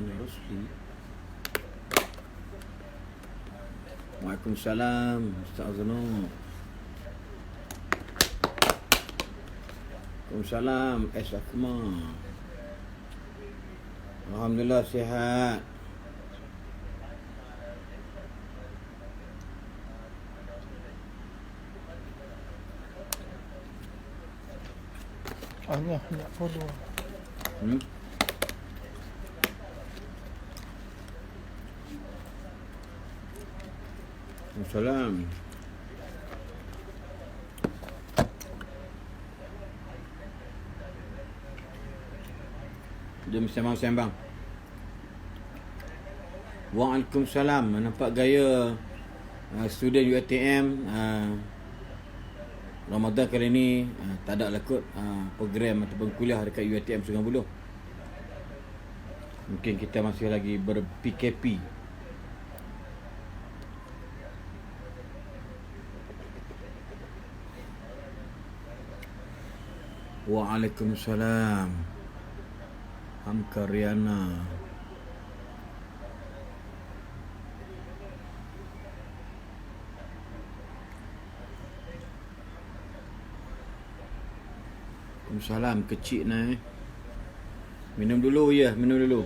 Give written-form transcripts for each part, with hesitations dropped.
Channel Rosli. Waalaikumsalam Ustaz Azno. Waalaikumsalam S. Akmal. Alhamdulillah sihat. Banyak follow. Waalaikumsalam. Jom sembang-sembang. Waalaikumsalam. Nampak gaya student UiTM Ramadan kali ni tak ada lah kot program ataupun kuliah dekat UiTM Sungai Buloh. Mungkin kita masih lagi ber-PKP. Waalaikumsalam. Hamka Riana. Waalaikumsalam kecil nah. Minum dulu ya, minum dulu.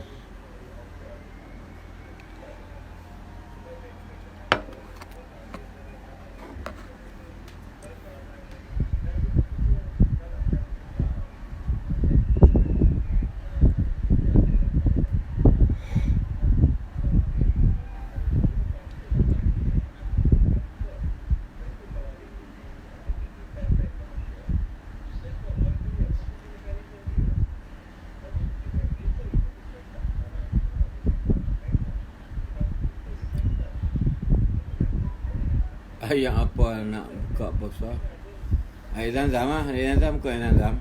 Ayat apa nak buka puasa? Air Zam-Zam lah. Air Zam-Zam ke air Zam-Zam?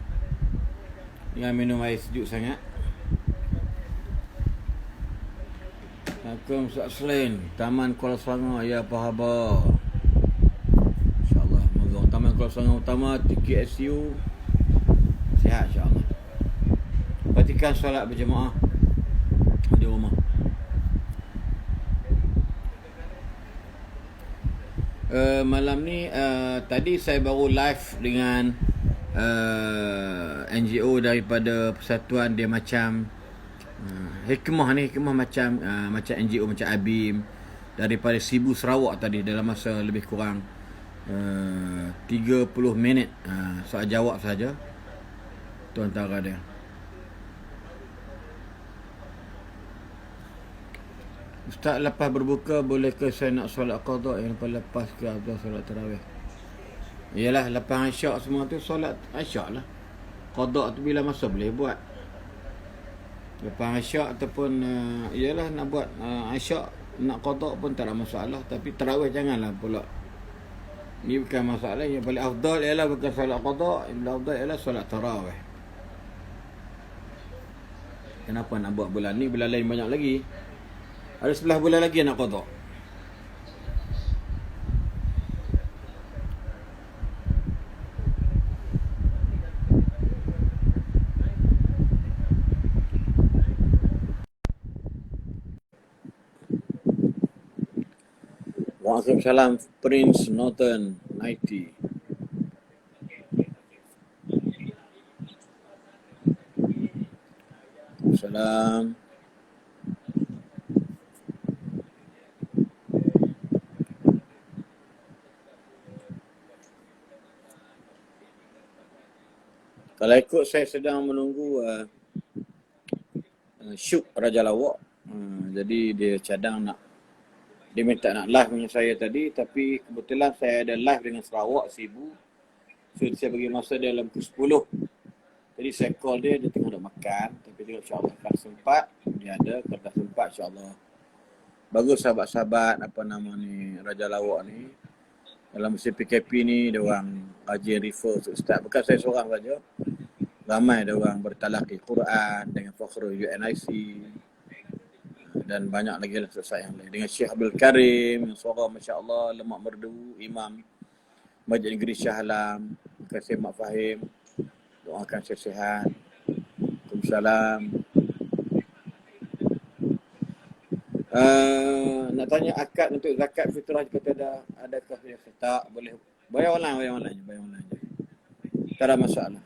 Jangan minum air sejuk sangat. Assalamualaikum Ustaz Selain. Taman Kuala Selangor. Ya apa khabar? InsyaAllah. Moga Taman Kuala Selangor utama TKSU sihat insyaAllah. Perhatikan solat berjemaah di rumah. Malam ni tadi saya baru live dengan NGO daripada persatuan dia macam hikmah ni, hikmah macam NGO macam ABIM daripada Sibu Sarawak tadi dalam masa lebih kurang 30 minit soal jawab saja. Tu antara dia. Ustaz, lepas berbuka bolehkah saya nak solat qada yang lepas ke atau solat tarawih? Yalah, lepas isyak semua tu solat isyak lah. Qada tu bila masa boleh buat. Lepas isyak ataupun yalah nak buat isyak nak qada pun tak ada masalah, tapi tarawih janganlah pula. Ni bukan masalah, yang paling afdal ialah bukan solat qada, yang paling afdal ialah solat tarawih. Kenapa nak buat bulan ni? Bulan lain banyak lagi. Ada 11 bulan lagi nak qada. Waalaikumsalam Prince Northern 90. Salam. Kalau ikut saya sedang menunggu Syuk Raja Lawak. Jadi dia cadang dia minta nak live dengan saya tadi, tapi kebetulan saya ada live dengan Sarawak Sibu. So saya bagi masa dia dalam pukul 10. Jadi saya call dia tengah nak makan, tapi dia insya-Allah kalau sempat dia ada, kalau tak sempat insya-Allah. Bagus sahabat-sahabat Raja Lawak ni. Dalam musim PKP ni dia orang kajian refer ustaz. Bukan saya seorang saja. Ramai dia orang bertalaqi Quran dengan Fakhrul UNIC dan banyak lagi lah selesai yang lain. Dengan Syekh Abdul Karim yang suara masya-Allah lemak merdu, Imam Masjid Negeri Shah Alam. Terima kasih Mak Fahim. Doakan saya sihat. Waalaikumsalam. Nak tanya akad untuk zakat fitrah kata adakah dia tak boleh bayar online je. Tak ada masalah.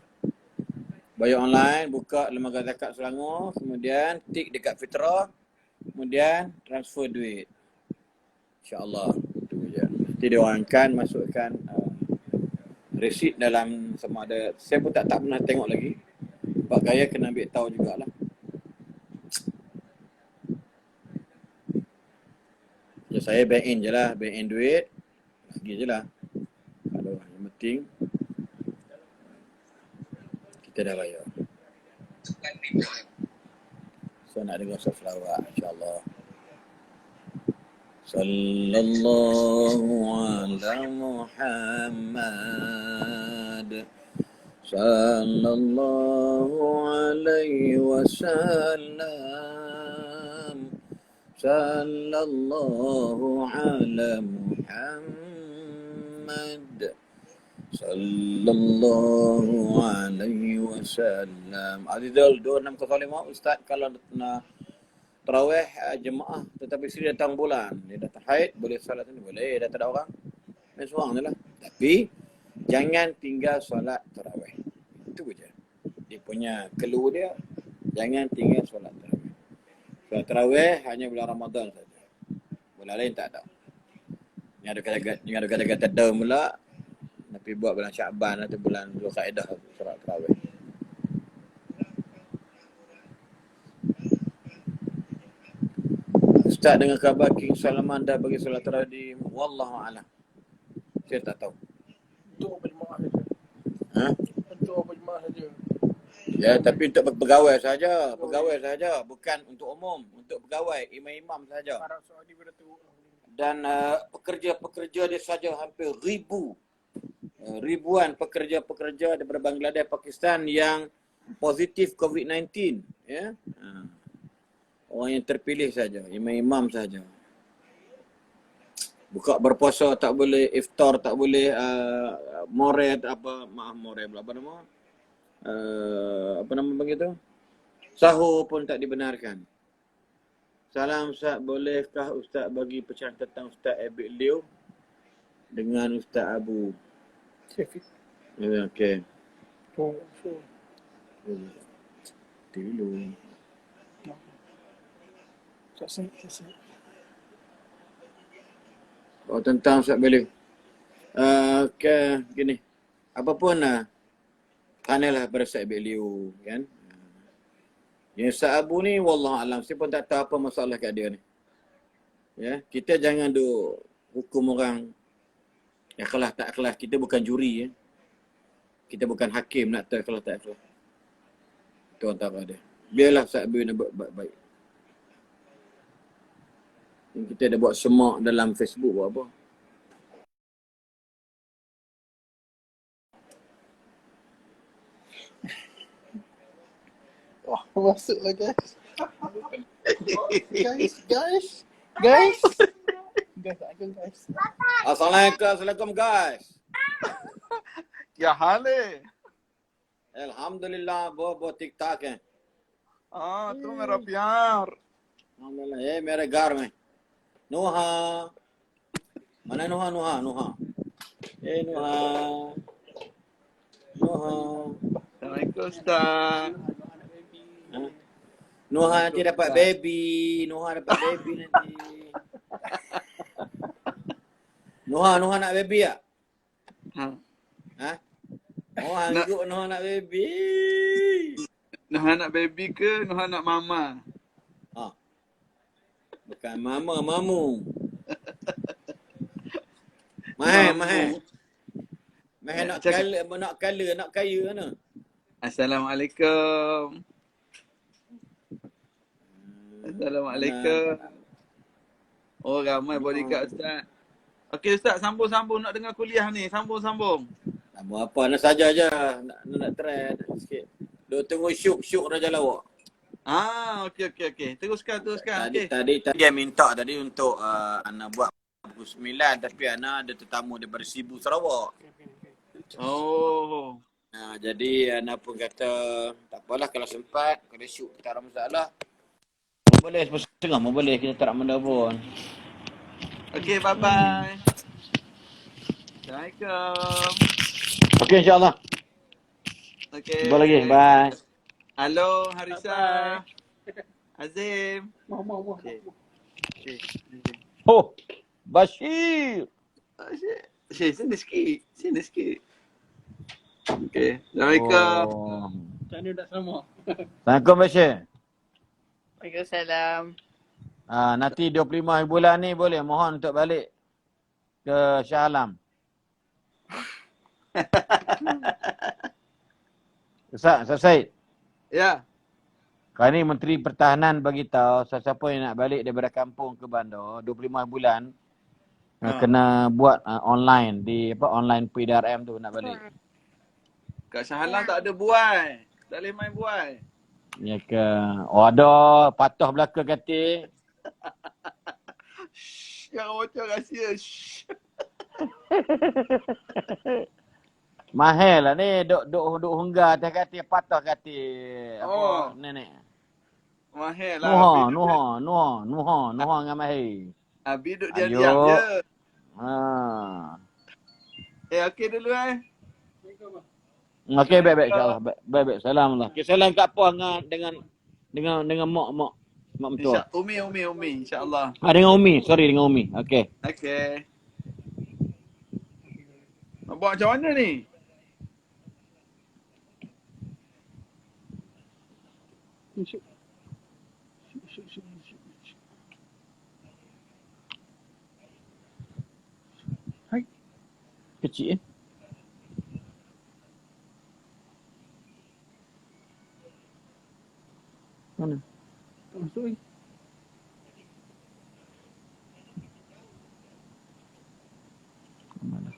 Bayar online, buka lembaga zakat Selangor, kemudian tik dekat fitrah, kemudian transfer duit. InsyaAllah. Itu je. Nanti dia orang akan masukkan resit dalam sama ada. Saya pun tak pernah tengok lagi. Sebab gaya kena ambil tahu jugalah. Ya, saya bank in je lah. Bank in duit. Bagi je lah. Kalau yang penting kita dah bayar. So nak dengar selawat insyaAllah. Sallallahu ala Muhammad. Sallallahu alaihi wasallam. Sallallahu ala Muhammad. Sallallahu alaihi wasallam. Azizul 2605 Ustaz, kalau nak tarawih jemaah tetapi isteri datang bulan, dia datang haid, boleh salat ni? Boleh, dah tak ada orang. Main seorang je lah. Tapi jangan tinggal solat tarawih. Itu je. Dia punya clue dia, jangan tinggal solat tarawih. Solat tarawih hanya bulan Ramadan saja. Bulan lain tak ada. Yang ada kata-kata dah mula, tapi buat bulan Syaban atau bulan Zulkaidah solat tarawih. Ustaz, dengan khabar King Salman dah bagi solat tarawih di Wallahu'alam. Saya tak tahu. Untuk apa jemaah saja? Ha? Untuk apa jemaah saja? Ya, tapi untuk pegawai saja, bukan untuk umum, untuk pegawai, imam-imam saja. Arab Saudi beratu. Dan pekerja-pekerja dia saja hampir ribuan pekerja-pekerja daripada Bangladesh, Pakistan yang positif COVID-19, ya. Orang yang terpilih saja, imam-imam saja. Buka berpuasa tak boleh, iftar tak boleh, mored apa nama? Apa nama begitu? Sahur pun tak dibenarkan. Salam Ustaz, bolehkah Ustaz bagi pecahan tentang Ustaz Abid Liu dengan Ustaz Abu? Syafiq. Ya, okey. So. Dulu. Tak saya. Oh, tentang Ustaz Beliau. Gini. Apapun tanahlah pada Ustaz Beliau, kan? Yang Ustaz Abu ni wallahualam, saya pun tak tahu apa masalah kat dia ni. Ya, kita jangan duk hukum orang ikhlas tak ikhlas. Kita bukan juri, ya. Kita bukan hakim nak tahu ikhlas tak ikhlas. Itu antara dia. Biarlah Ustaz Abu ni baik. Kita dah buat semak dalam Facebook buat apa. Wah, masuklah guys. Guys. Guys, guys. Assalamualaikum guys. क्या हाल है? Alhamdulillah, वो ठीक-ठाक है. हाँ, तो मेरा प्यार. Alhamdulillah, ये मेरे घर में. Nuha. Mana Nuha? Nuha. Nuha. Assalamualaikum Ustaz. Nuha nanti dapat baby. Nuha dapat baby nanti. Nuha nak baby tak? Ha? Oh, hangguk Nuha nak baby. Nuha nak baby ke Nuha nak mama? Bukan mama, mamu. Mahal. Mahal nak kaya mana? Assalamualaikum. Assalamualaikum. Oh, ramai bodyguard Ustaz. Okey Ustaz, sambung nak dengar kuliah ni. Sambung. Tak mau apa, nak saja je. Nak try sikit. Dia tunggu syuk Raja Lawak. Okey. Teruskan. Tadi dia minta tadi untuk Ana buat pukul 9, tapi Ana ada tetamu daripada Sibu Sarawak. Oh. Jadi Ana pun kata tak apalah kalau sempat, kalau syuk tak ada masalah. Boleh setengah pun boleh. Kita tak nak benda pun. Okey, bye-bye. Assalamualaikum. Okey, insyaAllah. Jumpa lagi. Okey. Bye. Halo, Harisa. Azim. Okey. Okey. Oh, Bashir. Syed, sini sikit. Sini sikit. Okey. Assalamualaikum. Oh. Macam mana nak sama? Assalamualaikum, Bashir. Waalaikumsalam. Nanti 25 bulan ni boleh mohon untuk balik ke Shah Alam. Ustaz Said. Ya. Kali ni Menteri Pertahanan bagi tahu siapa yang nak balik daripada kampung ke bandar 25 bulan kena buat online di online PDRM tu nak balik. Kat Shah Alam tak ada buai. Tak boleh main buai. Ya ke? Oh ada patah belaka katil. Yang bocor rahsia. Mahal lah ni duk hunggar atas katil patah katil. Oh. Apa nenek? Mahal lah. Nuha dengan mahal. Abi duduk Ayo. diam-diam je. Okey dulu Okey, baik-baik insya-Allah. Baik-baik. Salam Allah. Okey, salam kat apa dengan mak mentua. Umi insya-Allah. Dengan Umi. Sorry, dengan Umi. Okey. Okey. Nak buat macam mana ni? Kecil mana? Masuk ni. Mana?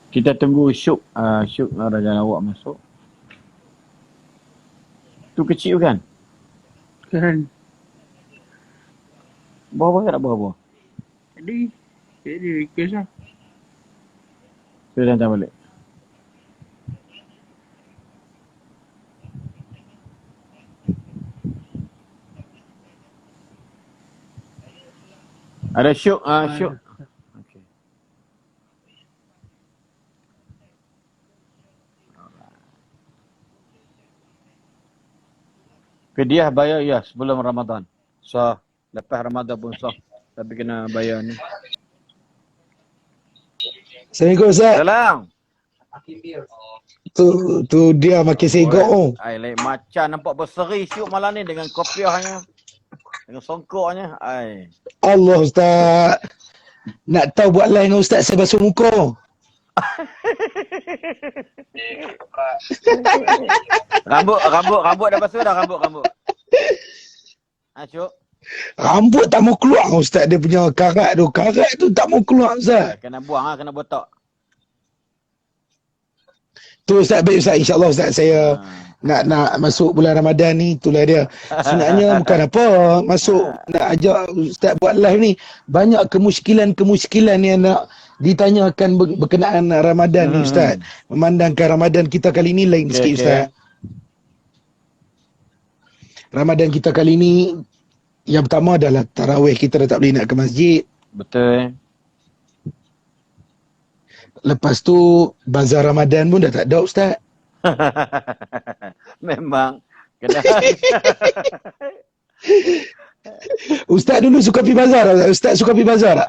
Kita tunggu Syuk. Syuk Raja Lawak masuk. Tu kecil kan? Kan. Bawah tak bawah? Jadi request lah. Saya dah hantar balik. Ada Syuk. Syuk. Okey. Fidyah bayar ya sebelum Ramadan. Sah. Lepas Ramadan pun sah. Tapi kena bayar ni. Assalamualaikum Ustaz. Salam. Tu dia makin segok oh. Ai lain macam nampak berseri Syuk malam ni dengan kopiahnya. Dengan songkoknya. Ai. Allah Ustaz. Nak tahu buat live dengan Ustaz saya basuh muka. Rambut dah basuh dah rambut. Syuk. Rambut tak mau keluar Ustaz, dia punya karat tu tak mau keluar Ustaz. Kena buang kena botak. Tu Ustaz, baik Ustaz, insya-Allah Ustaz saya nak masuk bulan Ramadan ni, itulah dia. Sebenarnya bukan apa, masuk nak ajak Ustaz buat live ni, banyak kemusykilan yang nak ditanyakan berkenaan Ramadan ni Ustaz. Memandangkan Ramadan kita kali ni lain sikit Ustaz. Ramadan kita kali ni yang pertama adalah tarawih, kita dah tak boleh nak ke masjid. Betul. Lepas tu bazar Ramadan pun dah tak ada Ustaz. Memang kena. Ustaz dulu suka pergi bazar. Ustaz suka pergi bazar tak?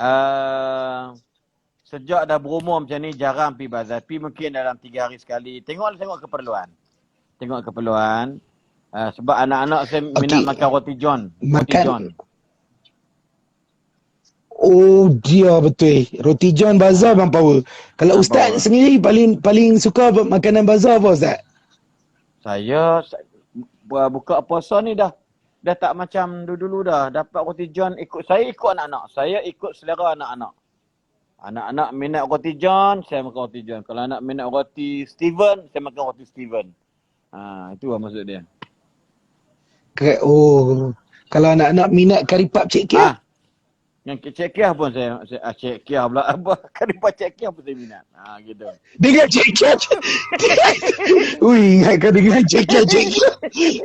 Sejak dah berumur macam ni jarang pergi bazar. Pergi mungkin dalam 3 hari sekali. Tengok keperluan. Sebab anak-anak saya minat makan roti john. Oh dia betul. Roti john bazar bang power. Kalau Ustaz sendiri paling suka makanan bazar apa Ustaz? Saya buka puasa ni dah tak macam dulu dah. Dapat roti john ikut anak-anak. Saya ikut selera anak-anak. Anak-anak minat roti john, saya makan roti john. Kalau anak minat roti Steven, saya makan roti Steven. Itu lah maksud dia. Oh, kalau anak-anak minat karipap Cik Kiah? Yang Cik Kiah pun saya Cik Kiah pula apa? Karipap Cik Kiah pun saya minat. Gitu. Dengan Cik Kiah. Ui, ingat kau dengan cekia.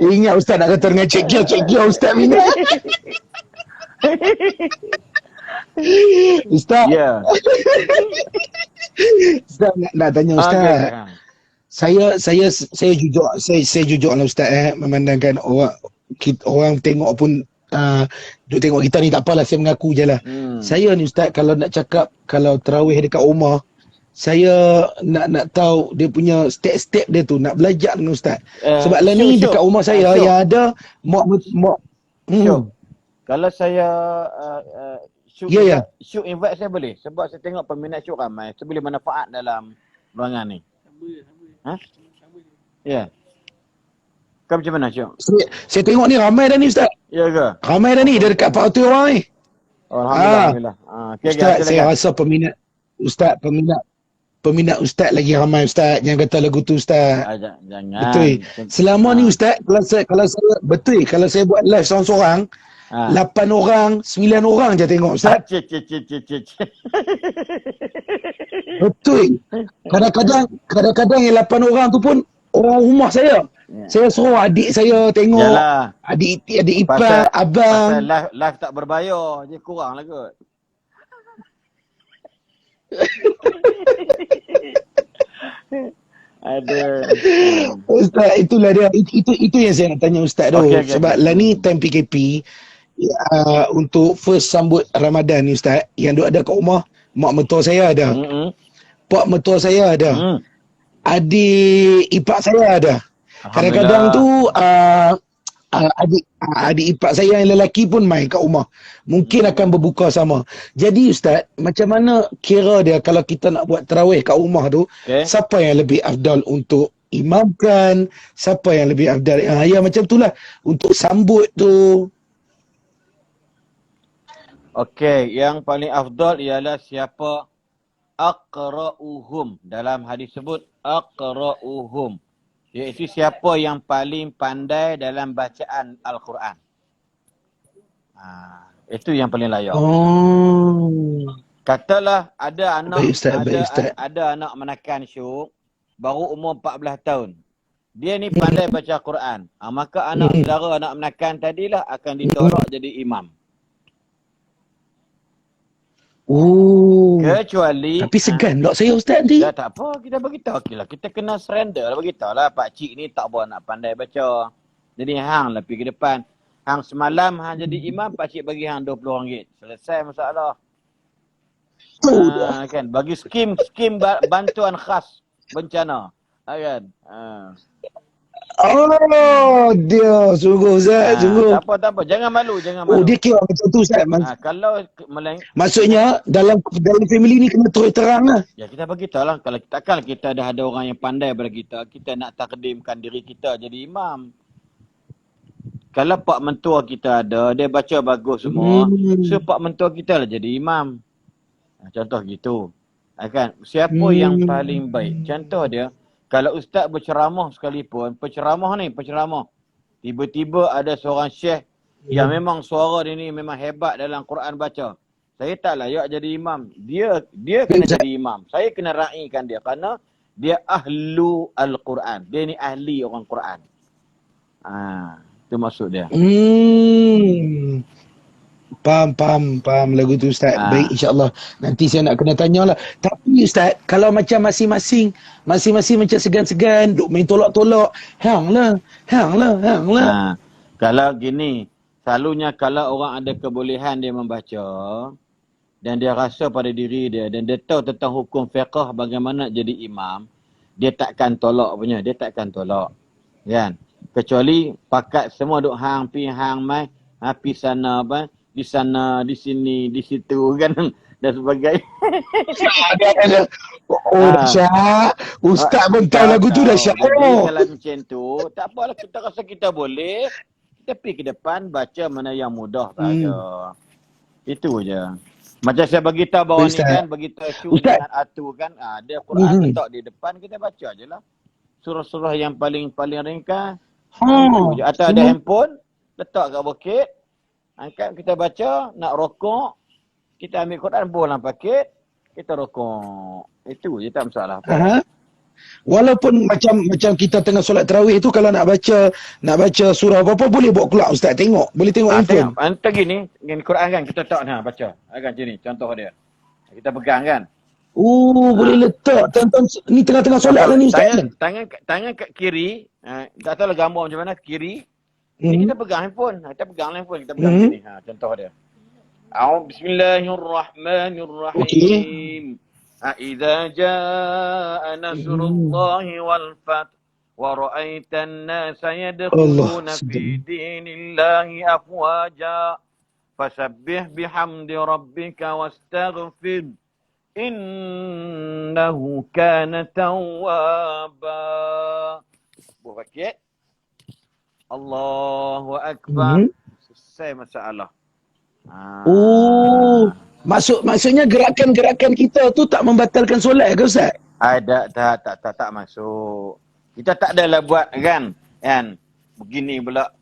Ingat Ustaz nak kata dengan cekia Ustaz minat. Ustaz, Ya. Ustaz nak tanya Ustaz. Okey. Saya jujur lah Ustaz memandangkan orang tengok pun duk tengok kita ni tak apalah, saya mengaku je lah. Saya ni Ustaz kalau nak cakap kalau tarawih dekat rumah, saya nak tahu dia punya step-step dia tu, nak belajar dengan Ustaz. Sebab lah ni dekat rumah saya yang ada mak Syuk. Kalau saya Syuk Ya. Syuk invite saya boleh sebab saya tengok peminat Syuk ramai. Saya boleh manfaat dalam ruangan ni. Ha? Ya. Kau macam mana Syuk? Saya tengok ni ramai dah ni Ustaz. Ya ke? Ramai dah ni, dah dekat 400 orang ni. Alhamdulillah. Okay, Ustaz, saya rasa peminat Ustaz lagi ramai Ustaz yang kata lagu tu Ustaz. Jangan. Betul. Selama ni Ustaz, kalau saya buat live seorang-seorang, 8 orang, 9 orang je tengok Ustaz. Betul. Kadang-kadang yang 8 orang tu pun orang rumah saya. Saya suruh adik saya tengok. Yalah. Adik ipar, abang. Pasal live tak berbayar je, kurang lah kot. Ada. Ustaz, itulah dia. Itu yang saya nak tanya Ustaz tu. Okay. Sebab lah ni time PKP, untuk first sambut Ramadan ni Ustaz, yang duk ada kat rumah, mak mertua saya ada. Pak mertua saya ada. Adik ipar saya ada. Kadang-kadang tu adik ipar saya yang lelaki pun main kat rumah. Mungkin akan berbuka sama. Jadi Ustaz, macam mana kira dia kalau kita nak buat tarawih kat rumah tu, siapa yang lebih afdal untuk imamkan, siapa yang lebih afdal? Ya macam itulah untuk sambut tu. Okey, yang paling afdal ialah siapa aqra'uhum. Dalam hadis sebut aqra'uhum, iaitu siapa yang paling pandai dalam bacaan Al-Quran. Itu yang paling layak. Katalah ada anak ada anak menakan Syuk baru umur 14 tahun. Dia ni pandai baca Quran. Maka anak saudara anak menakan tadilah akan ditolak jadi imam. Kecuali tapi segan tak saya Ustaz nanti. Ya tak apa, kita beritahu okeylah. Kita kena surrender lah, beritahulah pak cik ni tak boleh nak pandai baca. Jadi hang lah pergi ke depan. Hang semalam hang jadi imam, pak cik bagi hang RM20. Selesai masalah. Kan bagi skim bantuan khas bencana. Kan? Dia sungguh Ustaz, sungguh. Tak apa, jangan malu. Dia kira macam tu Ustaz. Kalau maksudnya dalam family ni kena terus terang lah. Ya kita beritahu lah. Kalau kita dah ada orang yang pandai daripada kita nak takdimkan diri kita jadi imam. Kalau pak mentua kita ada, dia baca bagus semua, so pak mentua kita lah jadi imam. Contoh gitu. Kan? Siapa yang paling baik? Contoh dia, kalau ustaz berceramah sekalipun, penceramah. Tiba-tiba ada seorang syekh yang memang suara dia ni memang hebat dalam Quran baca. Saya tak layak jadi imam. Dia kena jadi imam. Saya kena raikan dia kerana dia ahlu Al-Quran. Dia ni ahli orang Quran. Itu maksud dia. Faham lagu tu Ustaz. Baik, insyaAllah. Nanti saya nak kena tanyalah. Tapi Ustaz, kalau macam masing-masing macam segan-segan, duk main tolak-tolak, hang lah. Kalau gini, selalunya kalau orang ada kebolehan dia membaca, dan dia rasa pada diri dia, dan dia tahu tentang hukum fiqh bagaimana jadi imam, dia takkan tolak punya. Dia takkan tolak. Kan? Kecuali pakat semua duk hang mai, pi sana apa, di sana, di sini, di situ kan dan sebagainya. Ada. Dahsyat. Ustaz pun tahu lagu tu dahsyat. Kalau macam tu, tak apalah, kita rasa kita boleh, kita pergi ke depan baca mana yang mudah saja. Itu je. Macam saya beritahu bawah ni kan, beritahu Syuk dengan Atu kan, dia Quran letak di depan, kita baca je lah. Surah-surah yang paling ringkas. Atau ada handphone, letak kat bukit, angkat kita baca, nak rokok, kita ambil Quran, bolang paket, kita rokok. Itu je, tak masalah. Walaupun macam kita tengah solat tarawih tu, kalau nak baca surah apa-apa boleh bawa keluar ustaz tengok. Boleh tengok handphone. Tengok. Antara gini Quran kan kita tak baca. Kan sini contoh dia. Kita pegang kan. Boleh letak tuan-tuan ni tengah-tengah solat lah ni ustaz. Tangan kat kiri, tak tahu lah gambar macam mana kiri. Ni kita pegang handphone. Kita pegang handphone, kita pegang sini. Contoh dia. Bismillahirrahmanirrahim. Idza jaa nasrullahi wal fath wa ra'aitan nasa yadkhuluna fi dinillahi afwaja fasabbih bihamdi rabbika wastaghfir innahu kana tawwaba. Buat Allahu akbar. Selesai masalah. Maksudnya gerakan-gerakan kita tu tak membatalkan solat ke ustaz? Tak masuk. Kita tak adalah buat kan begini pula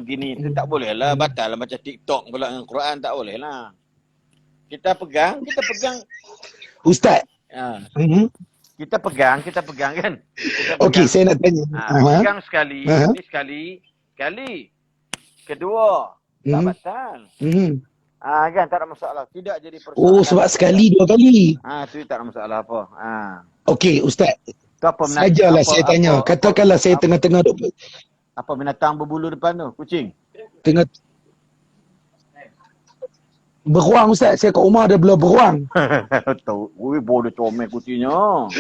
gini tu tak boleh lah, batal lah macam TikTok pula dengan Quran, tak boleh lah. Kita pegang ustaz. Kita pegang kan. Okey, saya nak tanya. Pegang sekali, ni sekali. Kedua, tak batal. Kan tak ada masalah. Tidak jadi persoalan. Sebab sekali dua kali. Tu tak ada masalah apa. Okey, ustaz. Sajalah saya tanya. Katakanlah saya tengah-tengah apa binatang berbulu depan tu? Kucing. Tengah beruang ustaz. Saya kat rumah ada beruang. Tahu, bodoh comel kucingnya.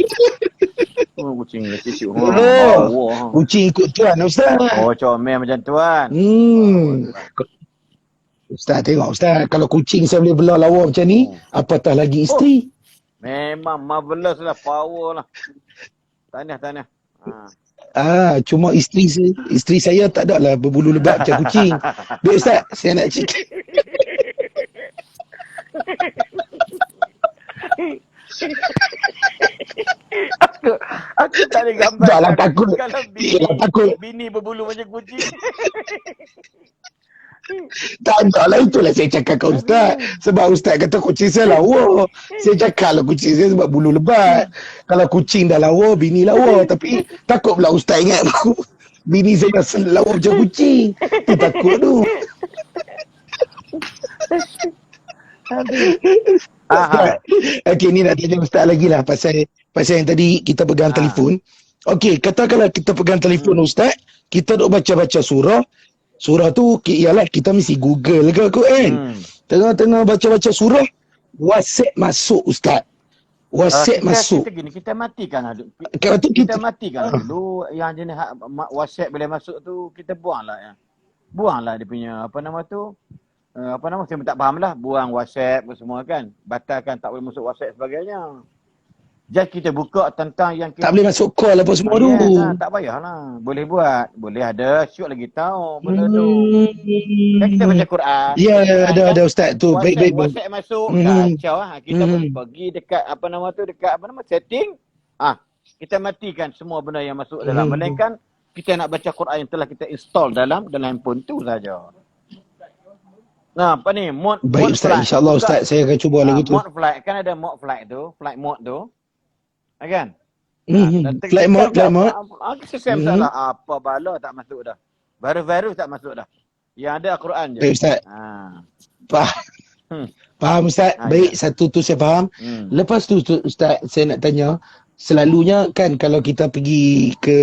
Kucing kecil. Kucing ikut tuan ustaz. Comel macam tuan. Ustaz tengok ustaz, kalau kucing saya boleh belah lawa macam ni, apatah lagi isteri. Memang marvelous lah, power lah. Tahniah. Cuma isteri saya tak ada lah berbulu lebat macam kucing. Baik ustaz, saya nak cakap. Aku tak boleh gambar. Jangan takut. Kalau bini berbulu macam kucing. Tak ada lah, itulah saya cakap kat ustaz. Sebab ustaz kata kucing saya lawa. Saya cakap lah kucing saya sebab bulu lebat. Kalau kucing dah lawa, bini lawa. Tapi takut pula ustaz ingat bini saya dah lawa macam kucing. Tu takut tu. Okey, ni nak tanya ustaz lagi lah pasal yang tadi kita pegang telefon. Okey, katakanlah kita pegang telefon ustaz, kita duk baca-baca surah. Surah tu ialah kita mesti Google ke kan. Tengah-tengah baca-baca surah, WhatsApp masuk ustaz. WhatsApp masuk. Kita matikan dulu. Kita matikan dulu yang jenis WhatsApp boleh masuk tu, kita buanglah ya. Buanglah dia punya saya tak faham lah, buang WhatsApp semua kan. Batalkan, tak boleh masuk WhatsApp sebagainya. Just kita buka tentang yang kita... Tak boleh masuk call apa semua tu. Tak payahlah. Boleh buat. Boleh ada. Syuk lagi tahu. Benda tu. Kan kita baca Quran. Ya, ada ustaz tu. Baik. WhatsApp masuk. Kacau lah. Kita pergi dekat setting. Kita matikan semua benda yang masuk dalam. Melainkan kita nak baca Quran yang telah kita install dalam handphone tu saja. Apa ni? Baik ustaz. InsyaAllah ustaz. Saya akan cuba lagi tu. Mode flight. Kan ada mode flight tu. Flight mode tu. Kan? Flight mode. Saya salah. Apa bala tak masuk dah. Virus tak masuk dah. Yang ada Al-Quran je. Baik ustaz. Faham ustaz. Baik, satu tu saya faham. Lepas tu ustaz, saya nak tanya. Selalunya kan kalau kita pergi ke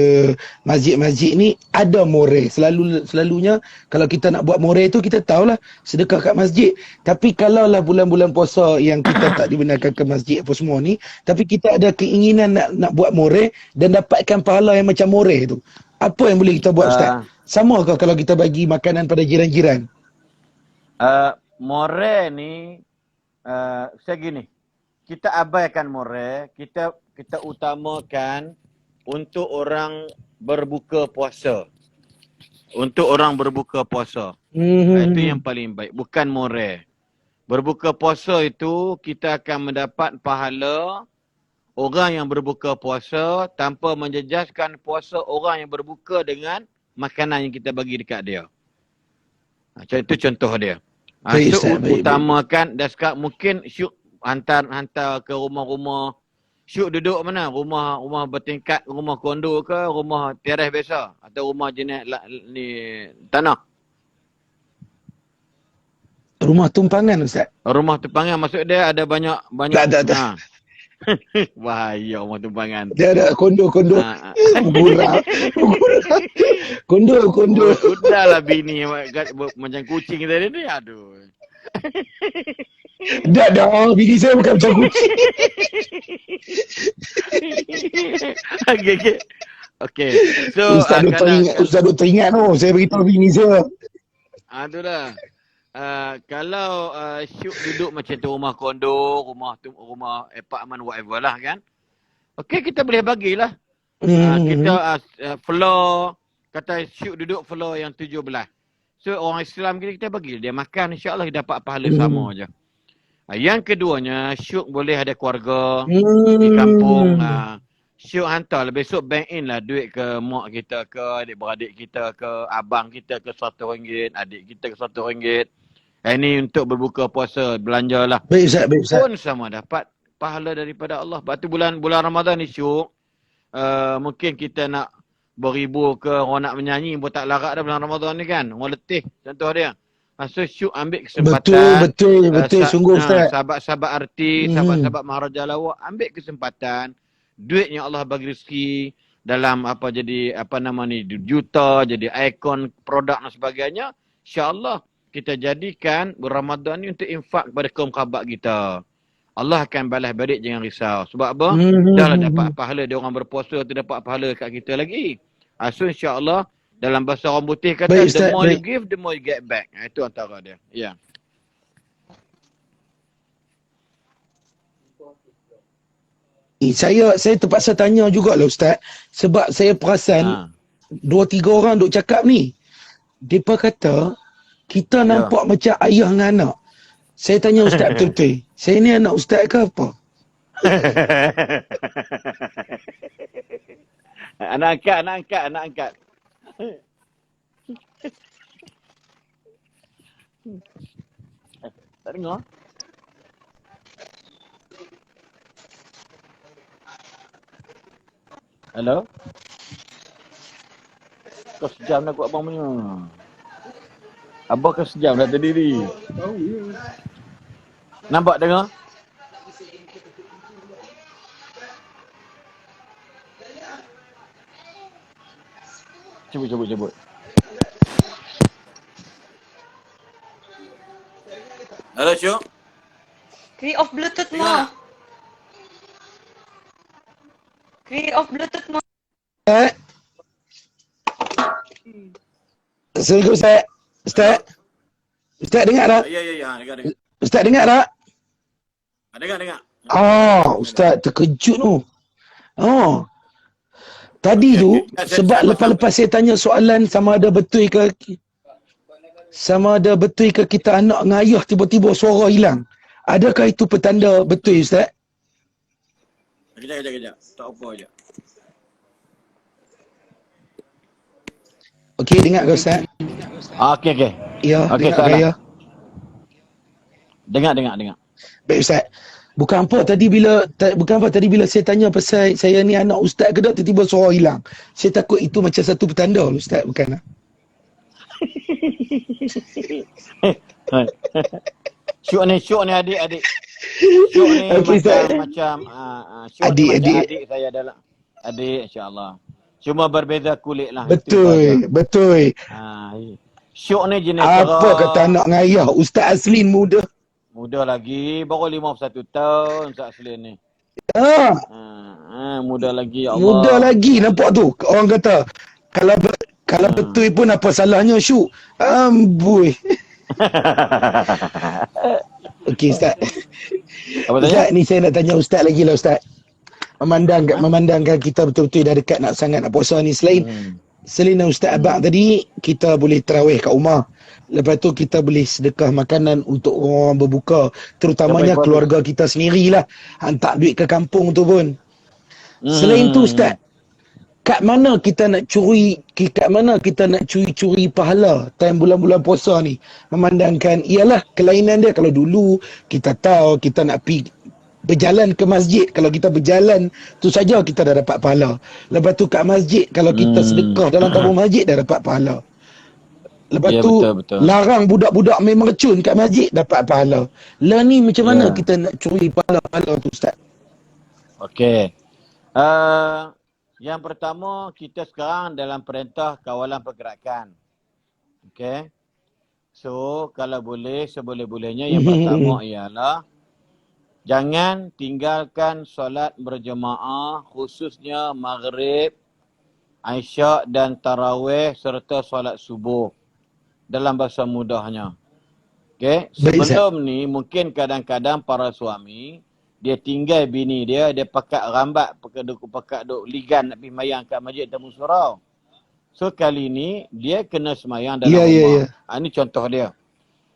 masjid-masjid ni ada more. Selalunya kalau kita nak buat more tu kita tahulah sedekah kat masjid. Tapi kalau lah bulan-bulan puasa yang kita tak dibenarkan ke masjid apa semua ni, tapi kita ada keinginan nak buat more dan dapatkan pahala yang macam more tu. Apa yang boleh kita buat ustaz? Sama ke kalau kita bagi makanan pada jiran-jiran? More ni saya gini. Kita abaikan more, kita utamakan untuk orang berbuka puasa. Untuk orang berbuka puasa. Itu yang paling baik, bukan more. Berbuka puasa itu kita akan mendapat pahala orang yang berbuka puasa tanpa menjejaskan puasa orang yang berbuka dengan makanan yang kita bagi dekat dia. Itu contoh dia. Utamakan dan sekarang mungkin syuk hantar ke rumah-rumah Syuk duduk mana? Rumah bertingkat, rumah kondo ke, rumah teres biasa atau rumah jenis ni tanah? Rumah tumpangan Ustaz. Rumah tumpangan maksud dia ada banyak Tak. ha. Bahaya rumah tumpangan. Dia ada kondo. Ha. Gurau. Kondo. Udahlah bini macam kucing tadi ni. Aduh. Dah. Bini saya bukan macam kucing. Okey. So Ustaz Dr. ingat tu. Saya beritahu bini saya. Aduh dah. Kalau Syuk duduk macam tu rumah kondo, rumah apartment whatever lah kan. Okey, kita boleh bagilah. Kita floor, kata Syuk duduk floor yang 17. So orang Islam kita bagi dia makan, insya-Allah dia dapat pahala sama je. Yang keduanya, Syuk boleh ada keluarga di kampung. Syuk hantar lah besok bank in lah duit ke mak kita ke, adik-beradik kita ke, abang kita ke RM100, adik kita ke RM100. Ini untuk berbuka puasa, belanja lah. Baik Ustaz. Pun sama dapat pahala daripada Allah. Lepas tu bulan Ramadan ni Syuk, mungkin kita nak beribu ke, orang nak menyanyi pun tak larat dah bulan Ramadan ni kan. Orang letih contoh dia. So Syuk ambil kesempatan. Betul. Sungguh Ustaz. Sahabat-sahabat artis, sahabat-sahabat maharaja lawak, ambil kesempatan. Duit yang Allah bagi rezeki dalam juta, jadi ikon produk dan sebagainya. InsyaAllah kita jadikan Ramadan ni untuk infak kepada kaum kerabat kita. Allah akan balas balik, jangan risau. Sebab apa? Dah lah dapat pahala dia orang berpuasa tu, dapat pahala kat kita lagi. So insya-Allah dalam bahasa orang putih kata the more you give, the more you get back. Itu antara dia. Ya. Saya terpaksa tanya jugalah Ustaz. Sebab saya perasan 2-3 orang duk cakap ni. Depa kata kita nampak macam ayah dengan anak. Saya tanya Ustaz betul-betul. Saya ni anak Ustaz ke apa? Anak angkat. Tak dengar? Hello? Kau sejam dah buat abang punya. Abang kau sejam dah terdiri. Nampak dengar? Cabut. Halo Syuk. Create off Bluetooth mo. Create off Bluetooth mo. Assalamualaikum Ustaz. Ustaz dengar tak? Ya, dengar. Ustaz dengar tak? Dengar. Ustaz terkejut tu. Tadi tu sebab lepas saya tanya soalan sama ada betul ke kita anak dengan ayah tiba-tiba suara hilang. Adakah itu petanda betul Ustaz? Kejap. Tak apa je. Okey, dengar ke Ustaz? Okey. Ya, Okey, dengar ke ya? Dengar. Baik Ustaz. Bukan apa tadi bila saya tanya pasal saya ni anak Ustaz ke tak, tiba-tiba suara hilang. Saya takut itu macam satu petanda Ustaz, bukan? Syuk ni adik. Syuk ni macam adik saya adalah adik, insya-Allah. Cuma berbeza kulit lah. Betul. Syuk ni jenis apa kata anak dengan ayah? Ustaz Aslin muda lagi, baru 51 tahun Ustaz Aslin ni. Muda lagi, ya Allah. Muda lagi, nampak tu. Orang kata kalau betul pun apa salahnya Syuk? Amboi. Okey Ustaz. Apa tanya? Ustaz, ni saya nak tanya Ustaz lagi lah Ustaz. Memandangkan kita betul-betul dah dekat nak puasa ni, selain Ustaz Abang tadi, kita boleh tarawih kat rumah. Lepas tu kita boleh sedekah makanan untuk orang berbuka, terutamanya keluarga kita sendirilah. Hantar duit ke kampung tu pun. Selain tu Ustaz, kat mana kita nak curi pahala time bulan-bulan puasa ni? Memandangkan ialah kelainan dia, kalau dulu kita tahu kita nak pergi berjalan ke masjid. Kalau kita berjalan tu saja kita dah dapat pahala. Lepas tu kat masjid, kalau kita sedekah dalam tabung masjid dah dapat pahala. Lepas Ya, tu betul. larang budak-budak main mercun kat masjid dapat pahala. Lah ni macam mana Ya. kita nak curi pahala-pahala tu Ustaz? Okey. Yang pertama, kita sekarang dalam perintah kawalan pergerakan. Okey. So, kalau boleh, seboleh-bolehnya yang pertama ialah jangan tinggalkan solat berjemaah, khususnya maghrib, isyak dan tarawih serta solat subuh. Dalam bahasa mudahnya. Okey. Baik, Ustaz. Sebelum ni, mungkin kadang-kadang para suami, dia tinggal bini dia pakat rambat, pakat duk ligan nak pergi mayang kat masjid Tamu Surau. So kali ni dia kena semayang dalam rumah. Ini contoh dia.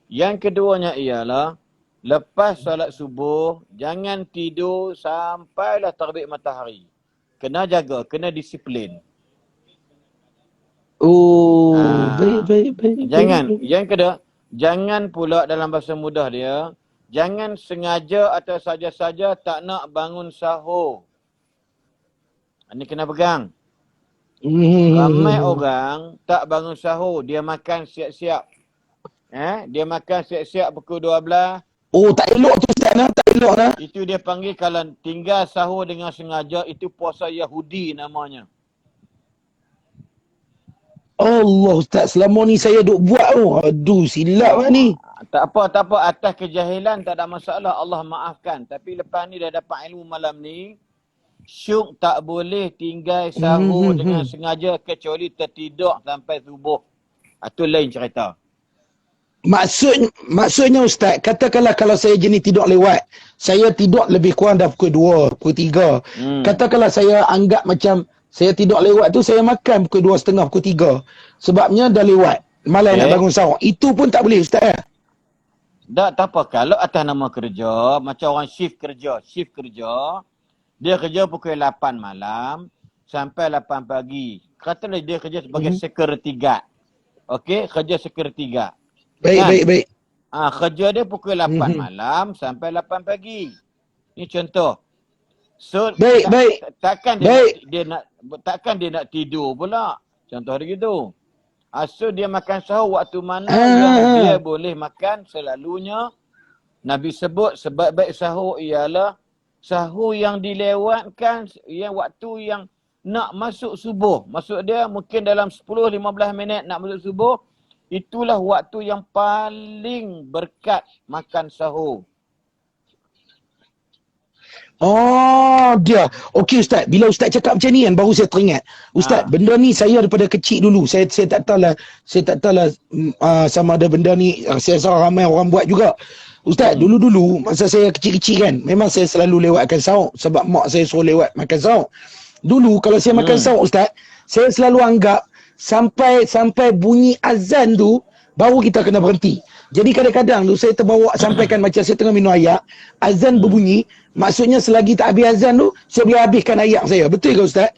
Yang keduanya ialah lepas solat subuh jangan tidur sampailah terbit matahari. Kena jaga, kena disiplin. Oh, baik. Jangan. Yang kedua, jangan pula dalam bahasa mudah dia, jangan sengaja atau saja-saja tak nak bangun sahur. Ini kena pegang. Ramai orang tak bangun sahur, dia makan siap-siap. Dia makan siap-siap pukul 12. Oh, tak elok tu Ustaz lah, tak elok lah. Itu dia panggil kalau tinggal sahur dengan sengaja, itu puasa Yahudi namanya. Allah Ustaz, selama ni saya duk buat tu. Aduh, silap lah ni. Tak apa. Atas kejahilan tak ada masalah. Allah maafkan. Tapi lepas ni dah dapat ilmu malam ni, syuk tak boleh tinggal sahur dengan sengaja kecuali tertidur sampai subuh. Itu lain cerita. Maksudnya Ustaz, katakanlah kalau saya jenis tidur lewat, saya tidur lebih kurang dah pukul 2, pukul 3. Katakanlah saya anggap macam saya tidur lewat tu, saya makan pukul 2.30, pukul 3. Sebabnya dah lewat. Malam nak bangun sahur. Itu pun tak boleh Ustaz. Tak apa. Kalau atas nama kerja, macam orang shift kerja, dia kerja pukul 8 malam sampai 8 pagi. Katalah dia kerja sebagai security guard. Okey, kerja security guard. Baik. Kerja dia pukul 8 malam sampai 8 pagi. Ini contoh. So, takkan dia nak tidur pula. Contoh dia gitu. So dia makan sahur waktu mana yang dia boleh makan selalunya. Nabi sebut sebaik-baik sahur ialah sahur yang dilewatkan yang waktu yang nak masuk subuh. Maksud dia mungkin dalam 10-15 minit nak masuk subuh. Itulah waktu yang paling berkat makan sahur. Oh, dia. Okey Ustaz, bila Ustaz cakap macam ni kan baru saya teringat. Ustaz, benda ni saya daripada kecil dulu. Saya tak tahulah sama ada benda ni saya rasa ramai orang buat juga. Ustaz, dulu-dulu masa saya kecil-kecil kan, memang saya selalu lewatkan sahur sebab mak saya suruh lewat makan sahur. Dulu kalau saya makan sahur Ustaz, saya selalu anggap sampai bunyi azan tu baru kita kena berhenti. Jadi kadang-kadang tu saya terbawa sampaikan macam saya tengah minum air, azan berbunyi, maksudnya selagi tak habis azan tu, saya boleh habiskan air saya. Betul ke Ustaz?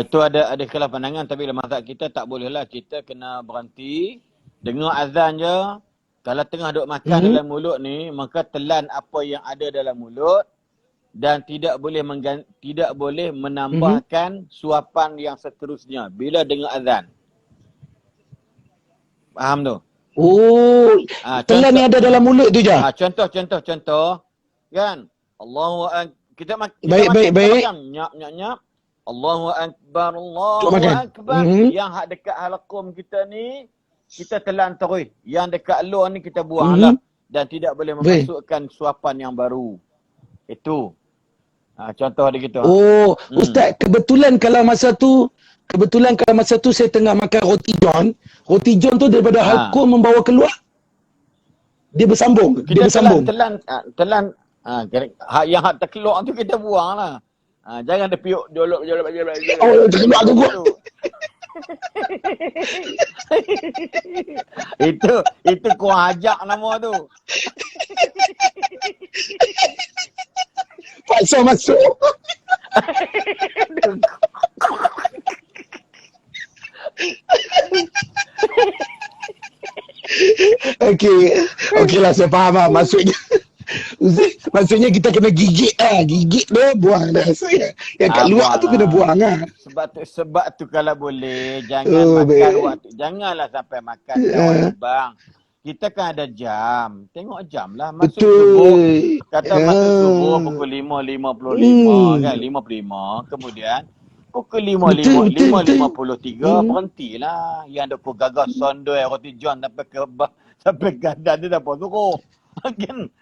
Itu ada khilaf pandangan, tapi dalam mazhab kita tak bolehlah. Kita kena berhenti, dengar azan je. Kalau tengah duk makan dalam mulut ni, maka telan apa yang ada dalam mulut dan tidak boleh menambahkan suapan yang seterusnya bila dengar azan. Faham tu? Oh, telan ni ada dalam mulut tu je. Contoh. Kan? Allahu Akbar. Kita Baik. Nyap. Allahu Akbar. Yang hak dekat halakum kita ni, kita telan terus. Yang dekat luar ni kita buang lah. Dan tidak boleh memasukkan suapan yang baru. Itu. Contoh dia gitu. Oh, Ustaz, kebetulan kalau masa tu saya tengah makan roti john. Roti john tu daripada halkum membawa keluar. Dia bersambung. Telan. Yang hak terkeluar tu kita buang lah. Jangan dia piuk jolok. Oh, terkeluar tu gua. Itu kurang ajak nama tu. Paksa masuk. Okey lah, saya faham lah maksudnya. Maksudnya kita kena gigit gigit dia buang dah. So, yang kat luar tu kena buang Sebab tu kalau boleh jangan makan waktu. Janganlah sampai makan jauh lubang. Kita kan ada jam. Tengok jam lah. Masuk subuh. Kata masuk subuh pukul 5.55 kan. 5.55. Kemudian pukul 5.53 berhentilah. Yang ada ku gagas sondoi roti john sampai gadang dia dah puas suruh. Kan?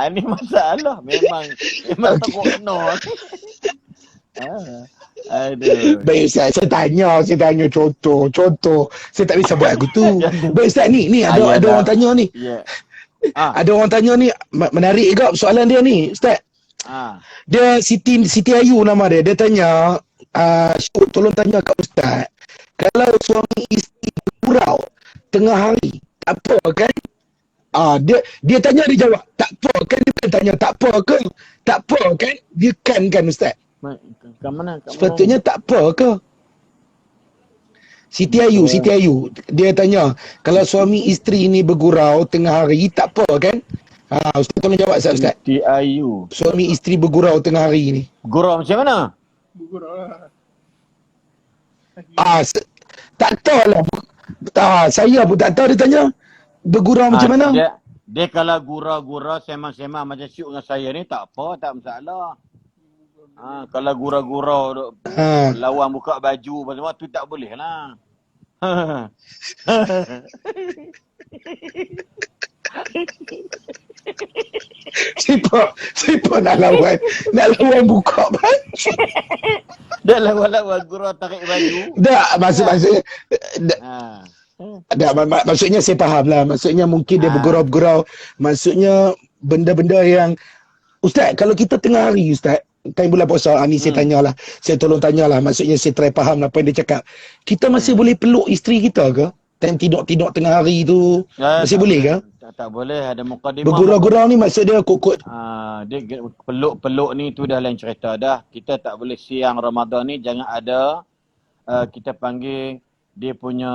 Ini masalah. Memang teruk kena. Aduh. Baik Ustaz, saya tanya contoh. Saya tak bisa buat aku tu. Baik Ustaz, ni ada orang tanya ni. Yeah. Ada orang tanya ni, menarik juga soalan dia ni, Ustaz. Dia Siti Ayu nama dia. Dia tanya, Syuk, tolong tanya kat Ustaz. Kalau suami isteri bergurau tengah hari, tak apa kan? Dia tanya, dia jawab, tak apa kan? Dia tanya, tak apa ke? Tak apa kan? Dia kan Ustaz? Kat mana? Sepatutnya tak apa ke? Siti Ayu. Dia tanya, kalau suami isteri ni bergurau tengah hari, tak apa kan? Ustaz tolong jawab Ustaz. Siti Ayu. Suami isteri bergurau tengah hari ni. Gurau macam mana? Bergurau lah. Tak tahu lah. Saya pun tak tahu, dia tanya. Bergurau macam mana? Dia kalau gurau-gurau semang-semang macam Syuk dengan saya ni, tak apa, tak masalah. Kalau gurau-gurau lawan buka baju macam tu tak boleh lah. Siapa nak lawan buka baju. Dah lawan gurau tarik baju. Maksudnya maksudnya saya faham lah. Maksudnya mungkin dia bergurau-gurau. Maksudnya benda-benda yang Ustaz, kalau kita tengah hari Ustaz, time bulan puasa ni saya tanyalah. Saya tolong tanyalah. Maksudnya saya try faham apa yang dia cakap. Kita masih boleh peluk isteri kita ke? Time tidur tengah hari tu masih boleh ke? Tak boleh, ada mukadimah. Bergurau-gurau ni maksud dia kokot. Dia peluk-peluk ni tu dah lain cerita dah. Kita tak boleh siang Ramadan ni jangan ada kita panggil dia punya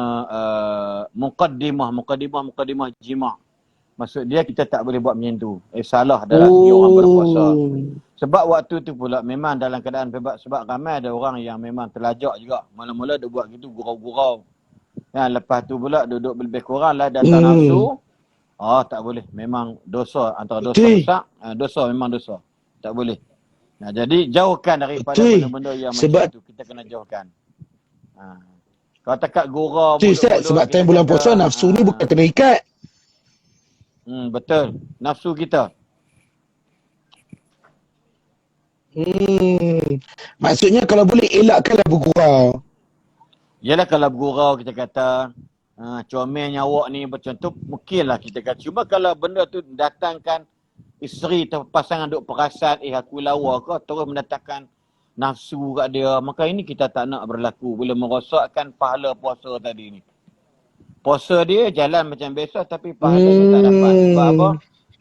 mukadimah jima'. Maksud dia kita tak boleh buat macam tu. Salah dalam orang berpuasa. Sebab waktu tu pula memang dalam keadaan sebab ramai ada orang yang memang terlajak juga. Mula-mula dia buat gitu gurau-gurau. Lepas tu pula duduk lebih kurang lah datang nafsu. Tak boleh. Memang dosa. Antara dosa besar. Dosa memang dosa. Tak boleh. Jadi jauhkan daripada benda-benda yang macam tu. Kita kena jauhkan. Kalau takat gurau. Ustaz, sebab time bulan puasa nafsu ni bukan kena ikat. Betul. Nafsu kita. Maksudnya kalau boleh elakkanlah bergurau. Yalah kalau bergurau kita kata comel nyawa ni macam tu mungkinlah kita kata. Cuma kalau benda tu datangkan isteri atau pasangan duk perasan aku lawa ke terus mendatangkan nafsu kat dia, maka ini kita tak nak berlaku. Boleh merosakkan pahala puasa tadi ni. Puasa dia jalan macam biasa tapi pahalanya tak dapat. Sebab apa?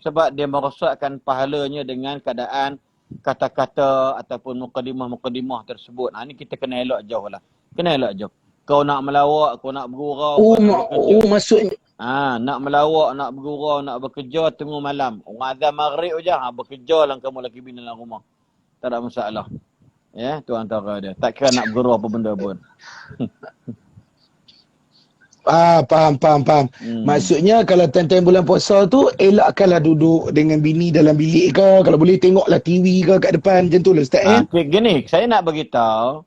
Sebab dia merosakkan pahalanya dengan keadaan kata-kata ataupun mukadimah tersebut. Ini kita kena elak jauh lah. Kena elak jauh. Kau nak melawak, kau nak bergurau. Maksudnya. Nak melawak, nak bergurau, nak bekerja tengah malam. Orang azan maghrib je, bekerja lah kamu lelaki bini dalam rumah. Tak ada masalah. Ya, tu antara dia. Tak kira nak bergurau apa benda pun. Faham. Maksudnya kalau time-time bulan puasa tu elakkanlah duduk dengan bini dalam bilik ke, kalau boleh tengoklah TV ke kat depan macam tu lah Ustaz. Gini, saya nak beritahu.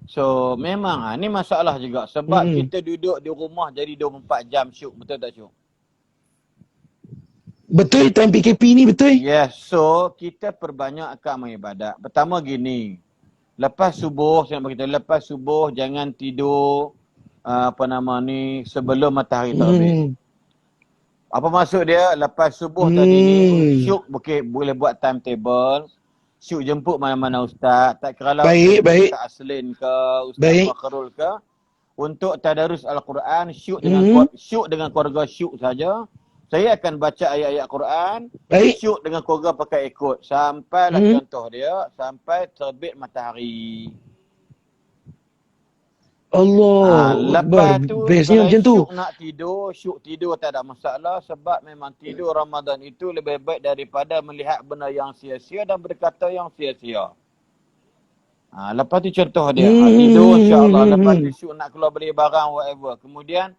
So memang ni masalah juga sebab kita duduk di rumah jadi 24 jam Syuk, betul tak Syuk? Betul, time PKP ni betul. Yes, so kita perbanyakkan mengibadat. Pertama gini, lepas subuh saya nak beritahu, lepas subuh jangan tidur sebelum matahari terbit. Apa maksud dia? Lepas subuh tadi ni Syuk boleh buat timetable. Syuk jemput mana-mana ustaz. Tak kira lah baik. Ustaz Aslin ke, Ustaz Fakhrul ke. Untuk tadarus Al-Quran, Syuk dengan keluarga Syuk saja. Saya akan baca ayat-ayat Quran. Syuk dengan keluarga pakai ikut. Sampailah contoh dia, sampai terbit matahari. Allah Lepas Akbar. tu Bestnya kalau macam tu. syuk tidur tak ada masalah sebab memang tidur Ramadan itu lebih baik daripada melihat benda yang sia-sia dan berkata yang sia-sia. Lepas tu contoh dia. Tidur insya-Allah. Lepas tu syuk nak keluar beli barang whatever. Kemudian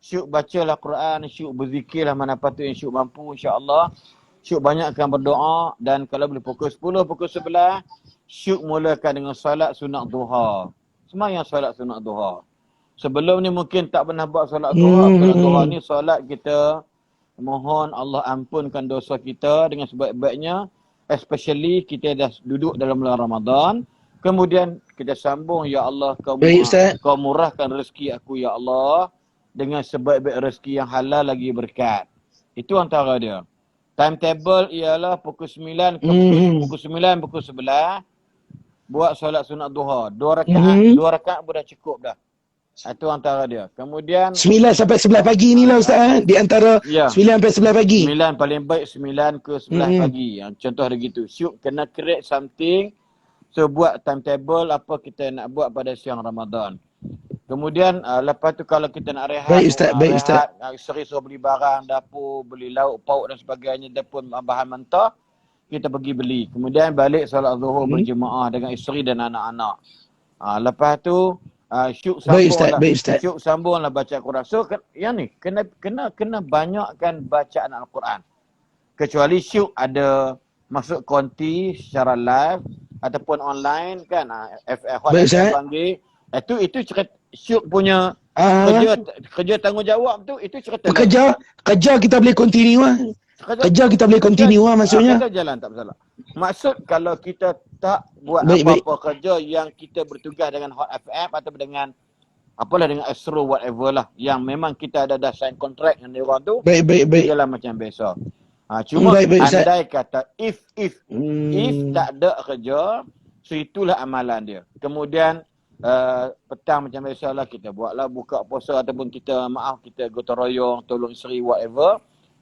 syuk bacalah Quran, syuk berzikirlah mana patut yang syuk mampu insya-Allah. Syuk banyakkan berdoa dan kalau boleh pukul 10, pukul 11, syuk mulakan dengan solat sunat duha. Sembahyang solat sunat duha. Sebelum ni mungkin tak pernah buat solat duha. Solat duha ni solat kita mohon Allah ampunkan dosa kita dengan sebaik-baiknya. Especially kita dah duduk dalam bulan Ramadan. Kemudian kita sambung, ya Allah kau murahkan rezeki aku ya Allah dengan sebaik-baik rezeki yang halal lagi berkat. Itu antara dia. Timetable ialah pukul 9 ke pukul 9 pukul 11 buat solat sunat duha. 2 rakaat pun dah cukup dah. Itu antara dia. Kemudian 9 sampai 11 pagi ni lah Ustaz. Di antara 9 sampai 11 pagi. 9 paling baik 9 ke 11 pagi. Yang contoh dia gitu. Syuk kena create something. So buat timetable apa kita nak buat pada siang Ramadan. Kemudian lepas tu kalau kita nak rehat, baik Ustaz. Isteri suruh beli barang, dapur, beli lauk, pauk dan sebagainya, dapur bahan mentah, kita pergi beli. Kemudian balik solat zuhur berjemaah dengan isteri dan anak-anak. Lepas tu syuk sambunglah. Syuk sambunglah baca Quran. So yang ni kena banyakkan bacaan Al-Quran. Kecuali syuk ada masuk konti secara live ataupun online kan, FF panggil. Itu cerita syuk punya kerja tanggungjawab tu, itu cerita kerja kita boleh continue lah. Kerja kita boleh continue lah maksudnya. Kerja jalan tak masalah. Maksud kalau kita tak buat apa-apa kerja yang kita bertugas dengan Hot FM atau dengan apalah dengan Astro whatever lah yang memang kita ada dah sign kontrak dengan dia orang tu, jalan macam biasa. Cuma andai kata if tak ada kerja, so itulah amalan dia. Kemudian petang macam biasalah kita buatlah buka puasa ataupun kita gotong royong, tolong isteri whatever.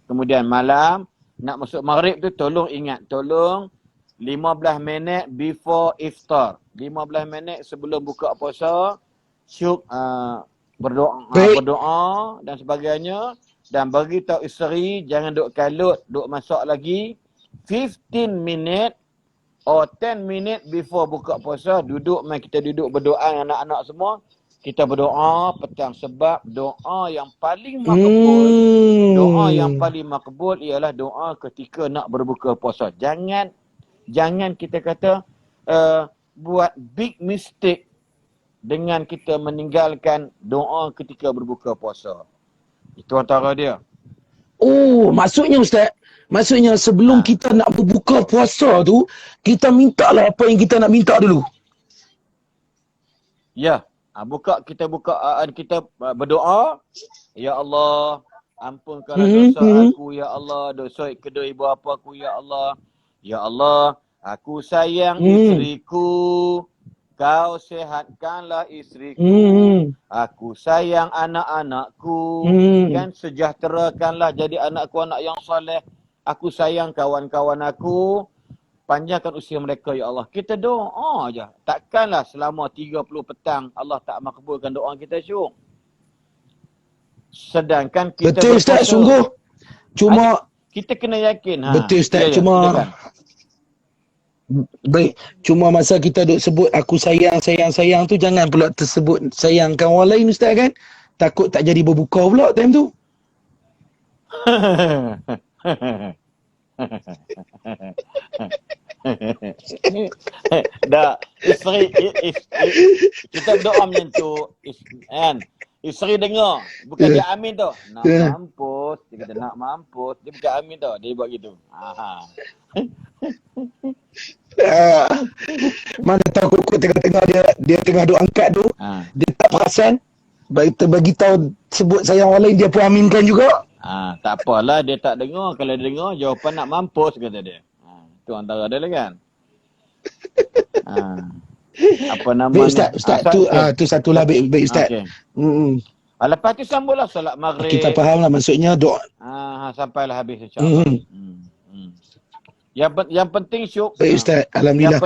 Kemudian malam nak masuk maghrib tu tolong ingat, tolong 15 minit before iftar. 15 minit sebelum buka puasa syuk berdoa dan sebagainya. Dan bagi tahu isteri jangan duk kalut, duk masak lagi. 15 minit or 10 minit before buka puasa, kita duduk berdoa dengan anak-anak semua. Kita berdoa petang sebab doa yang paling makbul ialah doa ketika nak berbuka puasa. Jangan kita kata buat big mistake dengan kita meninggalkan doa ketika berbuka puasa. Itu antara dia. Oh, maksudnya Ustaz, sebelum kita nak berbuka puasa tu, kita mintalah apa yang kita nak minta dulu. Ya, kita berdoa, ya Allah, ampunkanlah dosa aku ya Allah, dosa kedua ibu bapa aku ya Allah. Ya Allah, aku sayang isteriku. Kau sehatkanlah isteriku. Aku sayang anak-anakku. Kan sejahterakanlah jadi anakku anak yang soleh. Aku sayang kawan-kawan aku. Panjangkan usia mereka ya Allah. Kita doa je. Takkanlah selama 30 petang Allah tak makbulkan doa kita syuk. Sedangkan kita betul Ustaz, sungguh. Cuma kita kena yakin. Betul Ustaz, cuma baik, cuma masa kita duk sebut aku sayang tu jangan pula tersebut sayangkan orang lain Ustaz kan. Takut tak jadi berbuka pula time tu. Dah, isteri kita berdoa macam tu kan. Isteri dengar, bukan dia amin tau. Nak mampus, dia kata nak mampus, dia bukan amin tau, dia buat gitu. Mana tahu kok tengah-tengah dia tengah duk angkat tu, dia tak perasan. Bagi tahu sebut sayang orang lain dia pun aminkan juga. Tak apalah dia tak dengar, kalau dia dengar jawapan nak mampus kata dia. Tu antara dia lah kan. Apa nama baik Ustaz tu satulah baik Ustaz. Okay. Lepas tu sambunglah solat maghrib. Kita fahamlah maksudnya doa. Sampailah habis insya-Allah. Yang penting syuk. Baik Ustaz, alhamdulillah.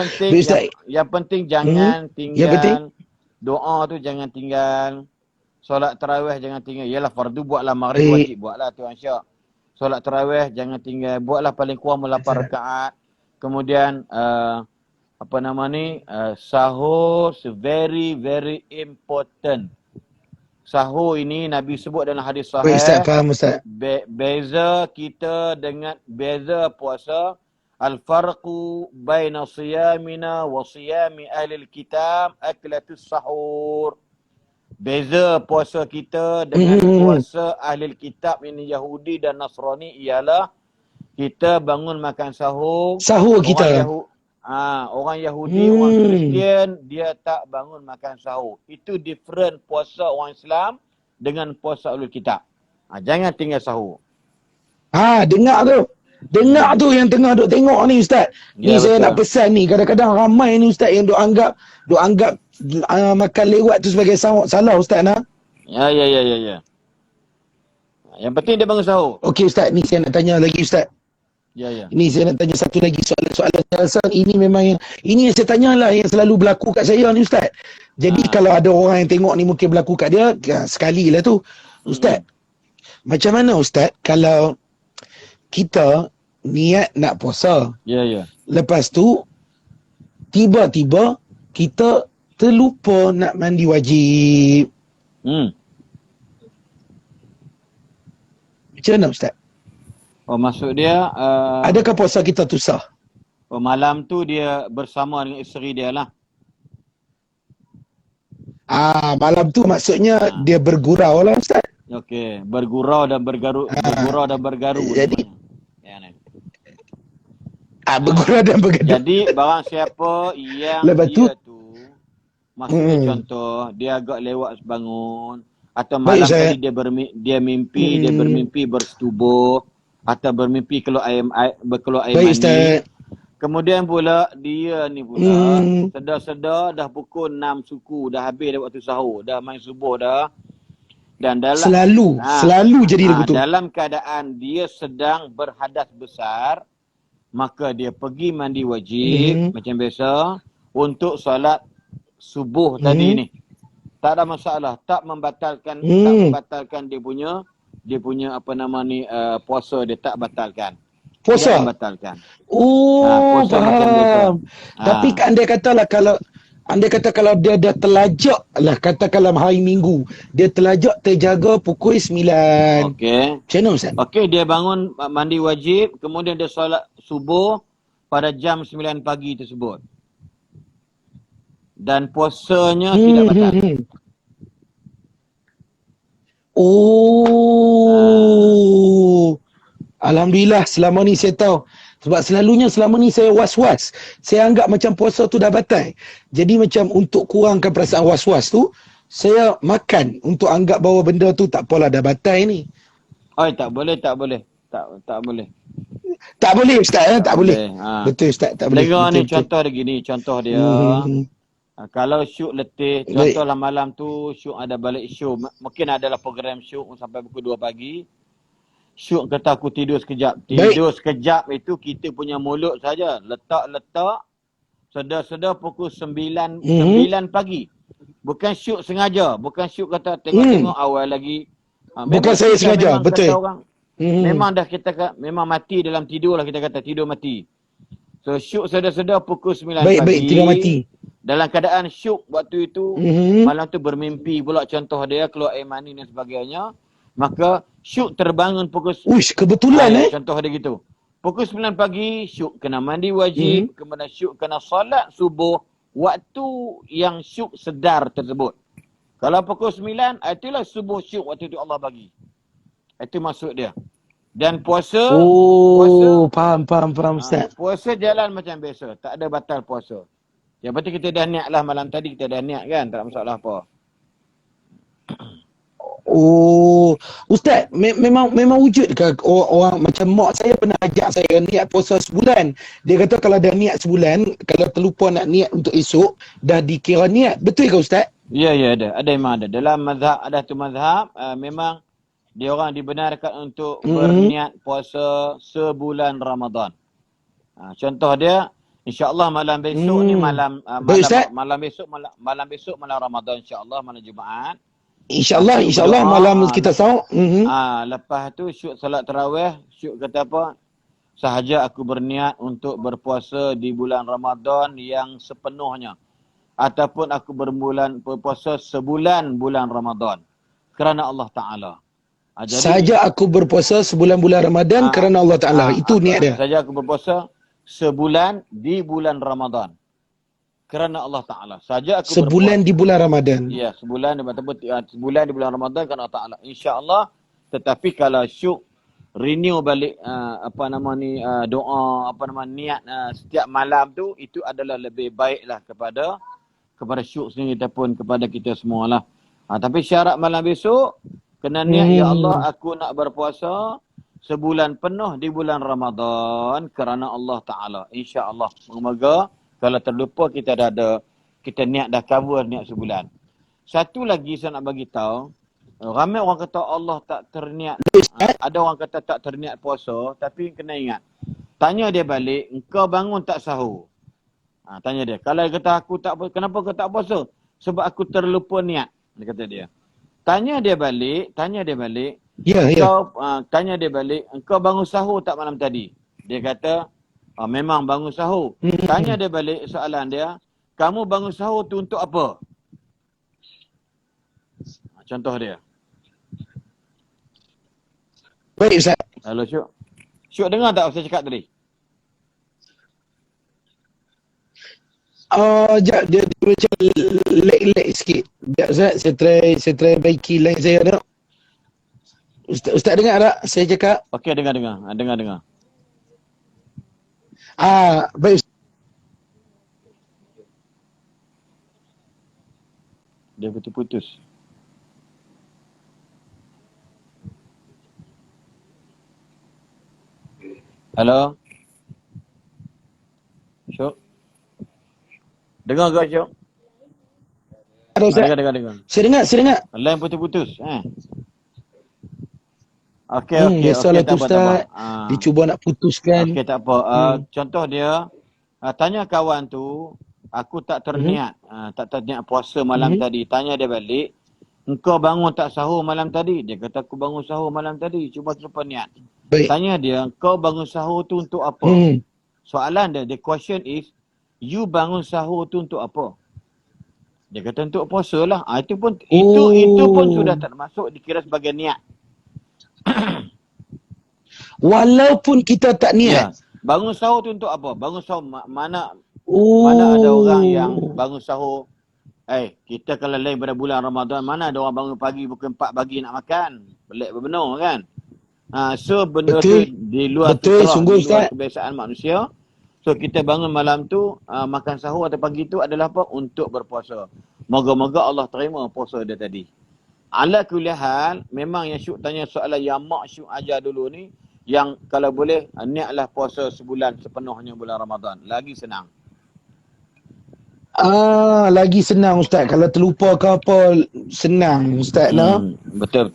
Yang penting jangan tinggal doa tu jangan tinggal. Solat tarawih jangan tinggal. Yalah fardu buatlah, maghrib wajib buatlah tu Syak. Solat tarawih jangan tinggal. Buatlah paling kurang 8 rakaat. Kemudian apa nama ni? Sahur very very important. Sahur ini Nabi sebut dalam hadis Baik Ustaz, sahih. faham Ustaz. Beza kita dengan beza puasa. Al-farqu baina siyamina wa siyami ahli kitab aklatus sahur. Beza puasa kita dengan puasa ahli kitab ini Yahudi dan Nasrani ialah kita bangun makan sahur. Sahur kita. Orang Yahudi, orang Kristian dia tak bangun makan sahur. Itu different puasa orang Islam dengan puasa ahli kitab. Jangan tinggal sahur. Dengar tu. Dengar tu yang tengah duk tengok ni Ustaz. Ni Ya, saya betul. nak pesan ni. Kadang-kadang ramai ni Ustaz yang duk anggap makan lewat tu sebagai salah Ustaz nak. Ya. Yang penting dia bangun sahur. Okey Ustaz, ni saya nak tanya lagi Ustaz. Ya. Ini saya nak tanya satu lagi soalan-soalan saya rasa ini memang yang saya tanyalah yang selalu berlaku kat saya ni Ustaz. Jadi kalau ada orang yang tengok ni mungkin berlaku kat dia, sekali lah tu. Ustaz, macam mana Ustaz kalau kita niat nak puasa, Ya. lepas tu tiba-tiba kita terlupa nak mandi wajib. Macam mana Ustaz? Oh, maksud dia Adakah puasa kita tu sah? malam tu dia bersama dengan isteri dia lah. Malam tu maksudnya dia bergurau lah Ustaz. Okey, bergurau dan bergaru. Jadi Ya, ni. bergurau dan bergaduh. Jadi barang siapa yang Lepas tu- dia tu maksudnya contoh dia agak lewat bangun atau Baik, malam Ustaz. tadi dia bermimpi bersetubuh atau bermimpi keluar air Baik mani. Ustaz. Kemudian pula dia ni pula sedar-sedar dah pukul 6 suku, dah habis dah waktu sahur, dah main subuh dah. Dan dalam Selalu jadi begitu. dalam keadaan dia sedang berhadas besar, maka dia pergi mandi wajib macam biasa untuk solat subuh tadi ni. Tak ada masalah, tak membatalkan dia punya apa nama ni puasa dia tak batalkan. Puasa? Tidak membatalkan. Puasa macam biasa. faham. Tapi andai kata kalau dia dah terlajak lah, katakanlah hari Minggu, dia terlajak terjaga pukul 9. Okey. Macam mana Ustaz? Okey, dia bangun mandi wajib, kemudian dia solat subuh pada jam 9 pagi tersebut. Dan puasanya tidak batal. Alhamdulillah selama ni saya tahu. Sebab selalunya selama ni saya was-was. Saya anggap macam puasa tu dah batal. Jadi macam untuk kurangkan perasaan was-was tu, saya makan untuk anggap bahawa benda tu tak apalah dah batal ni. Tak boleh. Tak boleh. Tak boleh Ustaz, tak boleh. Betul Ustaz, tak boleh. Dengar ni Betul. contoh dia gini, contoh dia. Kalau Syuk letih, contohlah malam tu Syuk ada balik show, mungkin adalah program Syuk sampai pukul 2 pagi. Syuk kata aku tidur sekejap. Sekejap itu kita punya mulut saja. Letak. Sedar-sedar pukul 9 pagi. Bukan Syuk sengaja. Bukan Syuk kata tengok-tengok awal lagi. Bukan saya sengaja, betul. Memang dah memang mati dalam tidur lah kita kata. Tidur mati. So Syuk sedar-sedar pukul 9 pagi. Baik, tidur mati. Dalam keadaan Syuk waktu itu, malam tu bermimpi pula contoh dia keluar air mani dan sebagainya. Maka Syuk terbangun pukul... kebetulan Contoh dia gitu. Pukul 9 pagi, Syuk kena mandi wajib. Kemudian Syuk kena solat subuh waktu yang Syuk sedar tersebut. Kalau pukul 9, itulah subuh Syuk waktu itu Allah bagi. Itu maksud dia. Dan puasa... faham Ustaz. Puasa jalan macam biasa. Tak ada batal puasa. Yang penting kita dah niat lah malam tadi. Kita dah niat kan. Tak ada masalah apa. Ustaz, memang wujud ke orang macam mak saya pernah ajak saya niat puasa sebulan. Dia kata kalau dah niat sebulan, kalau terlupa nak niat untuk esok, dah dikira niat. Betul ke Ustaz? Ya, ada. Ada memang ada. Dalam mazhab, ada tu mazhab, memang dia orang dibenarkan untuk berniat puasa sebulan Ramadan. Contoh dia, InsyaAllah malam besok ni Baik Ustaz. malam besok malam Ramadan insyaAllah malam Jumaat. InsyaAllah, Syuk insyaAllah berdoa, malam kita sahur. lepas tu syuk salat tarawih, syuk kata apa? Sahaja aku berniat untuk berpuasa di bulan Ramadan yang sepenuhnya. Ataupun aku berpuasa sebulan bulan Ramadan. Kerana Allah Ta'ala. Sahaja aku berpuasa sebulan bulan Ramadan kerana Allah Ta'ala. Itu niat dia. Sahaja aku berpuasa sebulan di bulan Ramadan. Kerana Allah Ta'ala. Saja aku sebulan di bulan Ramadan. Ya, sebulan di bulan Ramadan kerana Allah Ta'ala. InsyaAllah. Tetapi kalau syuk renew balik doa, niat setiap malam tu, itu adalah lebih baiklah kepada syuk sendiri ataupun kepada kita semualah. Tapi syarat malam besok kena niat, ya Allah, aku nak berpuasa sebulan penuh di bulan Ramadan kerana Allah Ta'ala. InsyaAllah. Semoga kalau terlupa kita niat dah cover niat sebulan. Satu lagi saya nak bagi tahu, ramai orang kata Allah tak terniat. Ada orang kata tak terniat puasa, tapi kena ingat. Tanya dia balik, engkau bangun tak sahur? Tanya dia. Kalau dia kata aku tak puasa, kenapa kau tak puasa? Sebab aku terlupa niat. Dia kata dia. Tanya dia balik. Ya. Tanya dia balik, engkau bangun sahur tak malam tadi? Dia kata, memang bangun sahur. Tanya dia balik soalan dia, kamu bangun sahur tu untuk apa? Contoh dia. Baik Ustaz. Halo Syuk. Syuk dengar tak saya cakap tadi? Sekejap, dia macam lag sikit. Sekejap Ustaz, saya try baiki line saya tak? Ustaz dengar tak saya cakap? Okey, dengar. Baik Ustaz. Dia putus-putus. Halo? Syuk? Dengar ke Syuk? Ada Ustaz. Dengar. Saya dengar. Line putus-putus. Okey, biasalah tu tak Ustaz. apa. Dia cuba nak putuskan. Okey, tak apa. Contoh dia, tanya kawan tu, aku tak terniat, tak terniat puasa malam tadi. Tanya dia balik, engkau bangun tak sahur malam tadi? Dia kata aku bangun sahur malam tadi, cuma terlupa niat. Baik. Tanya dia, kau bangun sahur tu untuk apa? Soalan dia, the question is, you bangun sahur tu untuk apa? Dia kata untuk puasa lah. Itu pun sudah termasuk dikira sebagai niat. Walaupun kita tak niat. Ya. Bangun sahur tu untuk apa? Bangun sahur mana ada orang yang bangun sahur. Kita kalau lain pada bulan Ramadan, mana ada orang bangun pagi pukul 4 pagi nak makan. Pelik berbenar kan? So benda tu di luar kebiasaan manusia. So kita bangun malam tu, makan sahur atau pagi tu adalah apa? Untuk berpuasa. Moga-moga Allah terima puasa dia tadi. Ala kulli hal, memang yang Syuk tanya soalan yang mak Syuk ajar dulu ni, yang kalau boleh niatlah puasa sebulan sepenuhnya bulan Ramadan. Lagi senang. Lagi senang Ustaz. Kalau terlupa ke apa, senang Ustaz lah. Betul.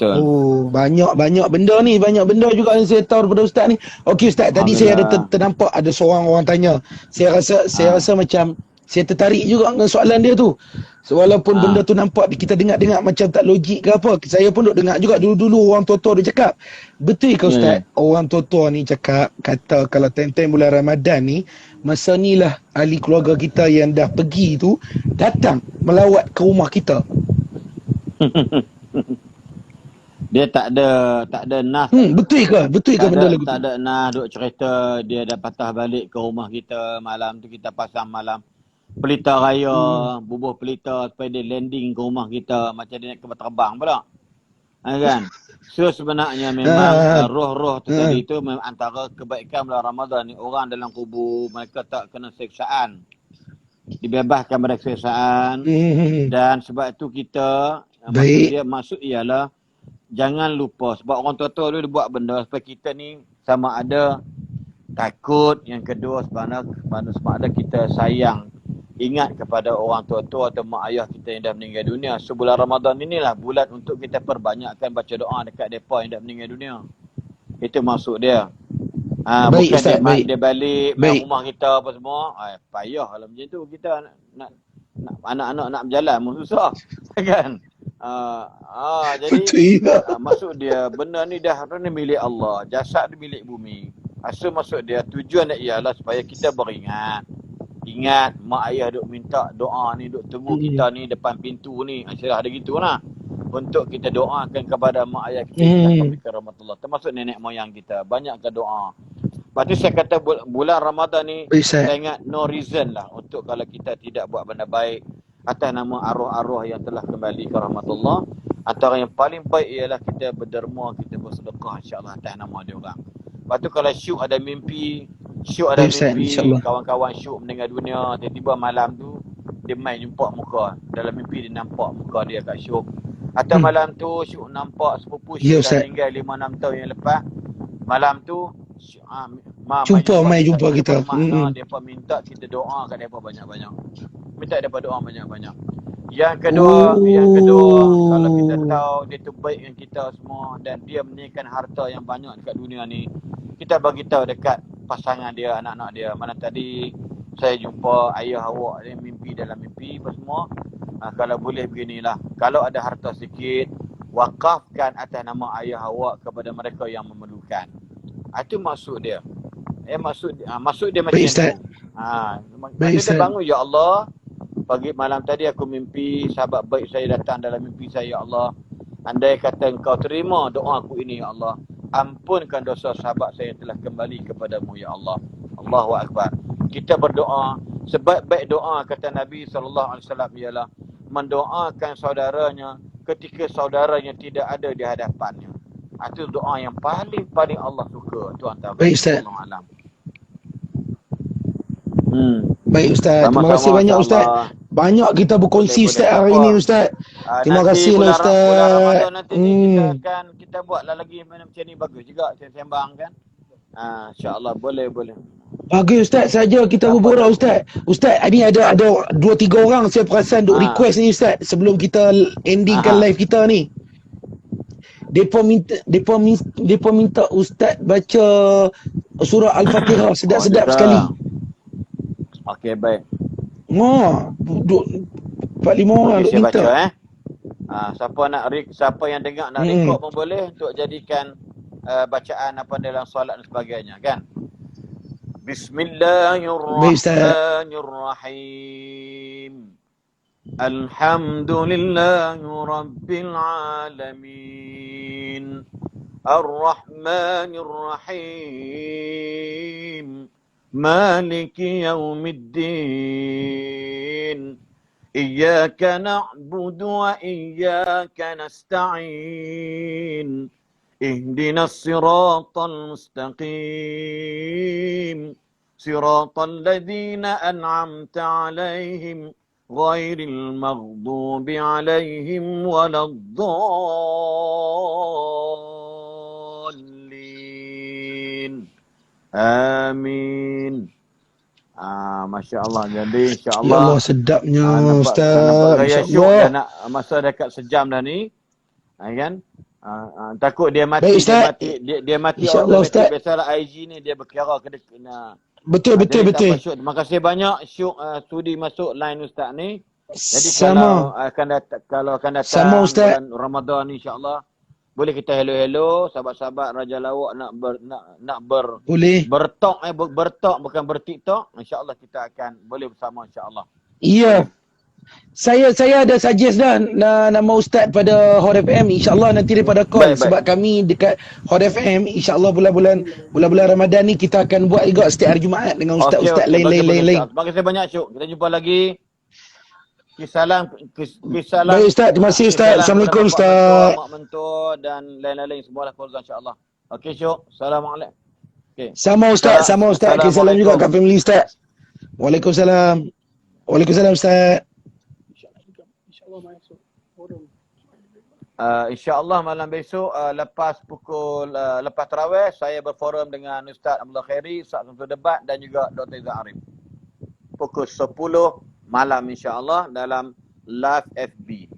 Banyak benda ni. Banyak benda juga yang saya tahu daripada Ustaz ni. Okey Ustaz, tadi saya ada ternampak ada seorang orang tanya. Saya rasa macam saya tertarik juga dengan soalan dia tu. So, walaupun benda tu nampak kita dengar-dengar macam tak logik ke apa. Saya pun duk dengar juga dulu-dulu orang tua-tua dia cakap. Betul ke Ustaz? Orang tua-tua ni cakap, kata kalau time-time bulan Ramadan ni, masa ni lah ahli keluarga kita yang dah pergi tu datang melawat ke rumah kita. Dia tak ada nas. Betul ke benda lagu tu? Tak ada nas duk cerita dia dah patah balik ke rumah kita malam tu, kita pasang malam pelita raya, bubuh pelita supaya dia landing ke rumah kita macam dia nak terbang pula. Kan? So sebenarnya memang roh-roh tu tadi tu memang antara kebaikan bulan Ramadan ni, orang dalam kubur mereka tak kena seksaan. Dibebaskan pada seksaan. Dan sebab tu kita maksud ialah jangan lupa, sebab orang tua-tua dulu dia buat benda supaya kita ni sama ada takut, yang kedua sebab ada kita sayang, ingat kepada orang tua-tua atau mak ayah kita yang dah meninggal dunia. So bulan Ramadan inilah bulan untuk kita perbanyakkan baca doa dekat mereka yang dah meninggal dunia. Itu maksud dia. Baik Bukan Ustaz, baik. dia balik main Baik. rumah kita apa semua. Payah kalau macam tu kita nak anak-anak nak berjalan pun susah. Kan? Jadi Betul ya. maksud dia benda ni dah ni milik Allah, jasad ni milik bumi. Maksud dia tujuan dia ialah supaya kita beringat. Ingat mak ayah duk minta doa ni, duk tunggu kita ni depan pintu ni. Istilah ada gitu lah. Untuk kita doakan kepada mak ayah kita Assalamualaikum warahmatullahi, termasuk nenek moyang kita. Banyakkan doa. Lepas tu saya kata bulan Ramadan ni Baik Ustaz. saya ingat no reason lah untuk kalau kita tidak buat benda baik atas nama arwah-arwah yang telah kembali ke rahmatullah. Antara yang paling baik ialah kita berderma, kita bersedekah insya-Allah atas nama dia orang. Lepas tu kalau syuk ada mimpi, Baik Ustaz, insya-Allah. kawan-kawan syuk meninggal dunia, tiba-tiba malam tu dia main jumpa muka. Dalam mimpi dia nampak muka dia kat syuk. Atau malam tu syuk nampak sepupu Ya, syuk dah Ustaz. meninggal 5-6 tahun yang lepas. Malam tu Jumpa kita. Depa minta kita doa kat depa banyak-banyak. Minta depa doa banyak-banyak. Yang kedua, kalau kita tahu dia tu baik dengan kita semua dan dia menyediakan harta yang banyak dekat dunia ni, kita bagi tahu dekat pasangan dia, anak-anak dia. Mana tadi saya jumpa ayah awak dia mimpi dalam mimpi apa semua. Kalau boleh beginilah. Kalau ada harta sikit, wakafkan atas nama ayah awak kepada mereka yang memerlukan. Itu maksud dia. Maksud dia macam Baik, tu. Ustaz. Baik, Dia Ustaz. bangun, ya Allah, pagi malam tadi aku mimpi sahabat baik saya datang dalam mimpi saya, ya Allah. Andai kata engkau terima doa aku ini, ya Allah, ampunkan dosa sahabat saya yang telah kembali kepadamu, ya Allah. Allahu Akbar. Kita berdoa, sebaik-baik doa kata Nabi SAW ialah mendoakan saudaranya ketika saudaranya tidak ada di hadapannya. Itu doa yang paling Allah suka. Tuan tahu. Baik Ustaz. Alam. Baik Ustaz. Terima Sama-sama, kasih banyak Ustaz. insyaAllah. Banyak kita berkongsi Boleh, Ustaz tak hari apa. ini Ustaz. Terima Nanti kasih lah bulan Ustaz. Ramadan nanti ni kita buatlah lagi macam ni, bagus juga sembang kan. InsyaAllah boleh. Bagus Ustaz, saja kita berborak Ustaz. Ustaz, ni ada 2-3 orang saya perasan duk request ni Ustaz sebelum kita endingkan live kita ni. Depa minta Ustaz baca surah Al-Fatihah sedap-sedap sekali. Okey, baik. 4-5 orang duk Saya minta. baca siapa yang dengar nak rekod pun boleh untuk jadikan bacaan apa dalam solat dan sebagainya kan. Bismillahirrahmanirrahim. Alhamdulillahi Rabbil Alamin. Ar-Rahmanir-Rahim. Maliki Yawmiddin. Iyyaka na'budu wa iyyaka nasta'in. Ihdinas siratal mustaqim. Siratal ladzina an'amta 'alaihim ghairil maghdubi 'alaihim waladdallin. Amin. Masya Allah. Jadi insya Ya Allah Allah sedapnya nampak Ustaz. gaya syuk InsyaAllah. dah nak masa dekat sejam dah ni. Kan? Takut dia mati. Baik, Ustaz. Dia mati InsyaAllah, automatik. Ustaz. Biasalah IG ni dia berkira ke dekat. Betul. Jadi tak apa, Syuk. Terima kasih banyak Syuk sudi masuk line Ustaz ni. Jadi Sama. kalau akan datang Sama, Ustaz. bulan Ramadan insya-Allah boleh kita hello sahabat-sahabat Raja Lawak nak Boleh. bertalk bukan bertiktok, insya-Allah kita akan boleh bersama insya-Allah. Iya. Saya ada suggest dah nama Ustaz pada Hot FM. InsyaAllah nanti daripada call. Baik. Sebab kami dekat Hot FM, InsyaAllah bulan-bulan Ramadan ni kita akan buat juga setiap hari Jumaat dengan Ustaz-Ustaz Okey, lain. Terima kasih banyak Syuk. Kita jumpa lagi. Kisalam. Baik Ustaz, terima kasih Ustaz. Assalamualaikum Ustaz. Mak mentua dan lain-lain semualah keluarga insya-Allah. Okey Syuk. Assalamualaikum. Okey. Sama Ustaz. Okey, salam juga kat family Ustaz. Waalaikumsalam. Waalaikumsalam Ustaz. InsyaAllah masuk forum. InsyaAllah malam besok lepas tarawih saya berforum dengan Ustaz Abdullah Khairi, Ustaz Samsul Debat dan juga Dr. Izzat Arif. Pukul 10 malam insyaAllah dalam live FB.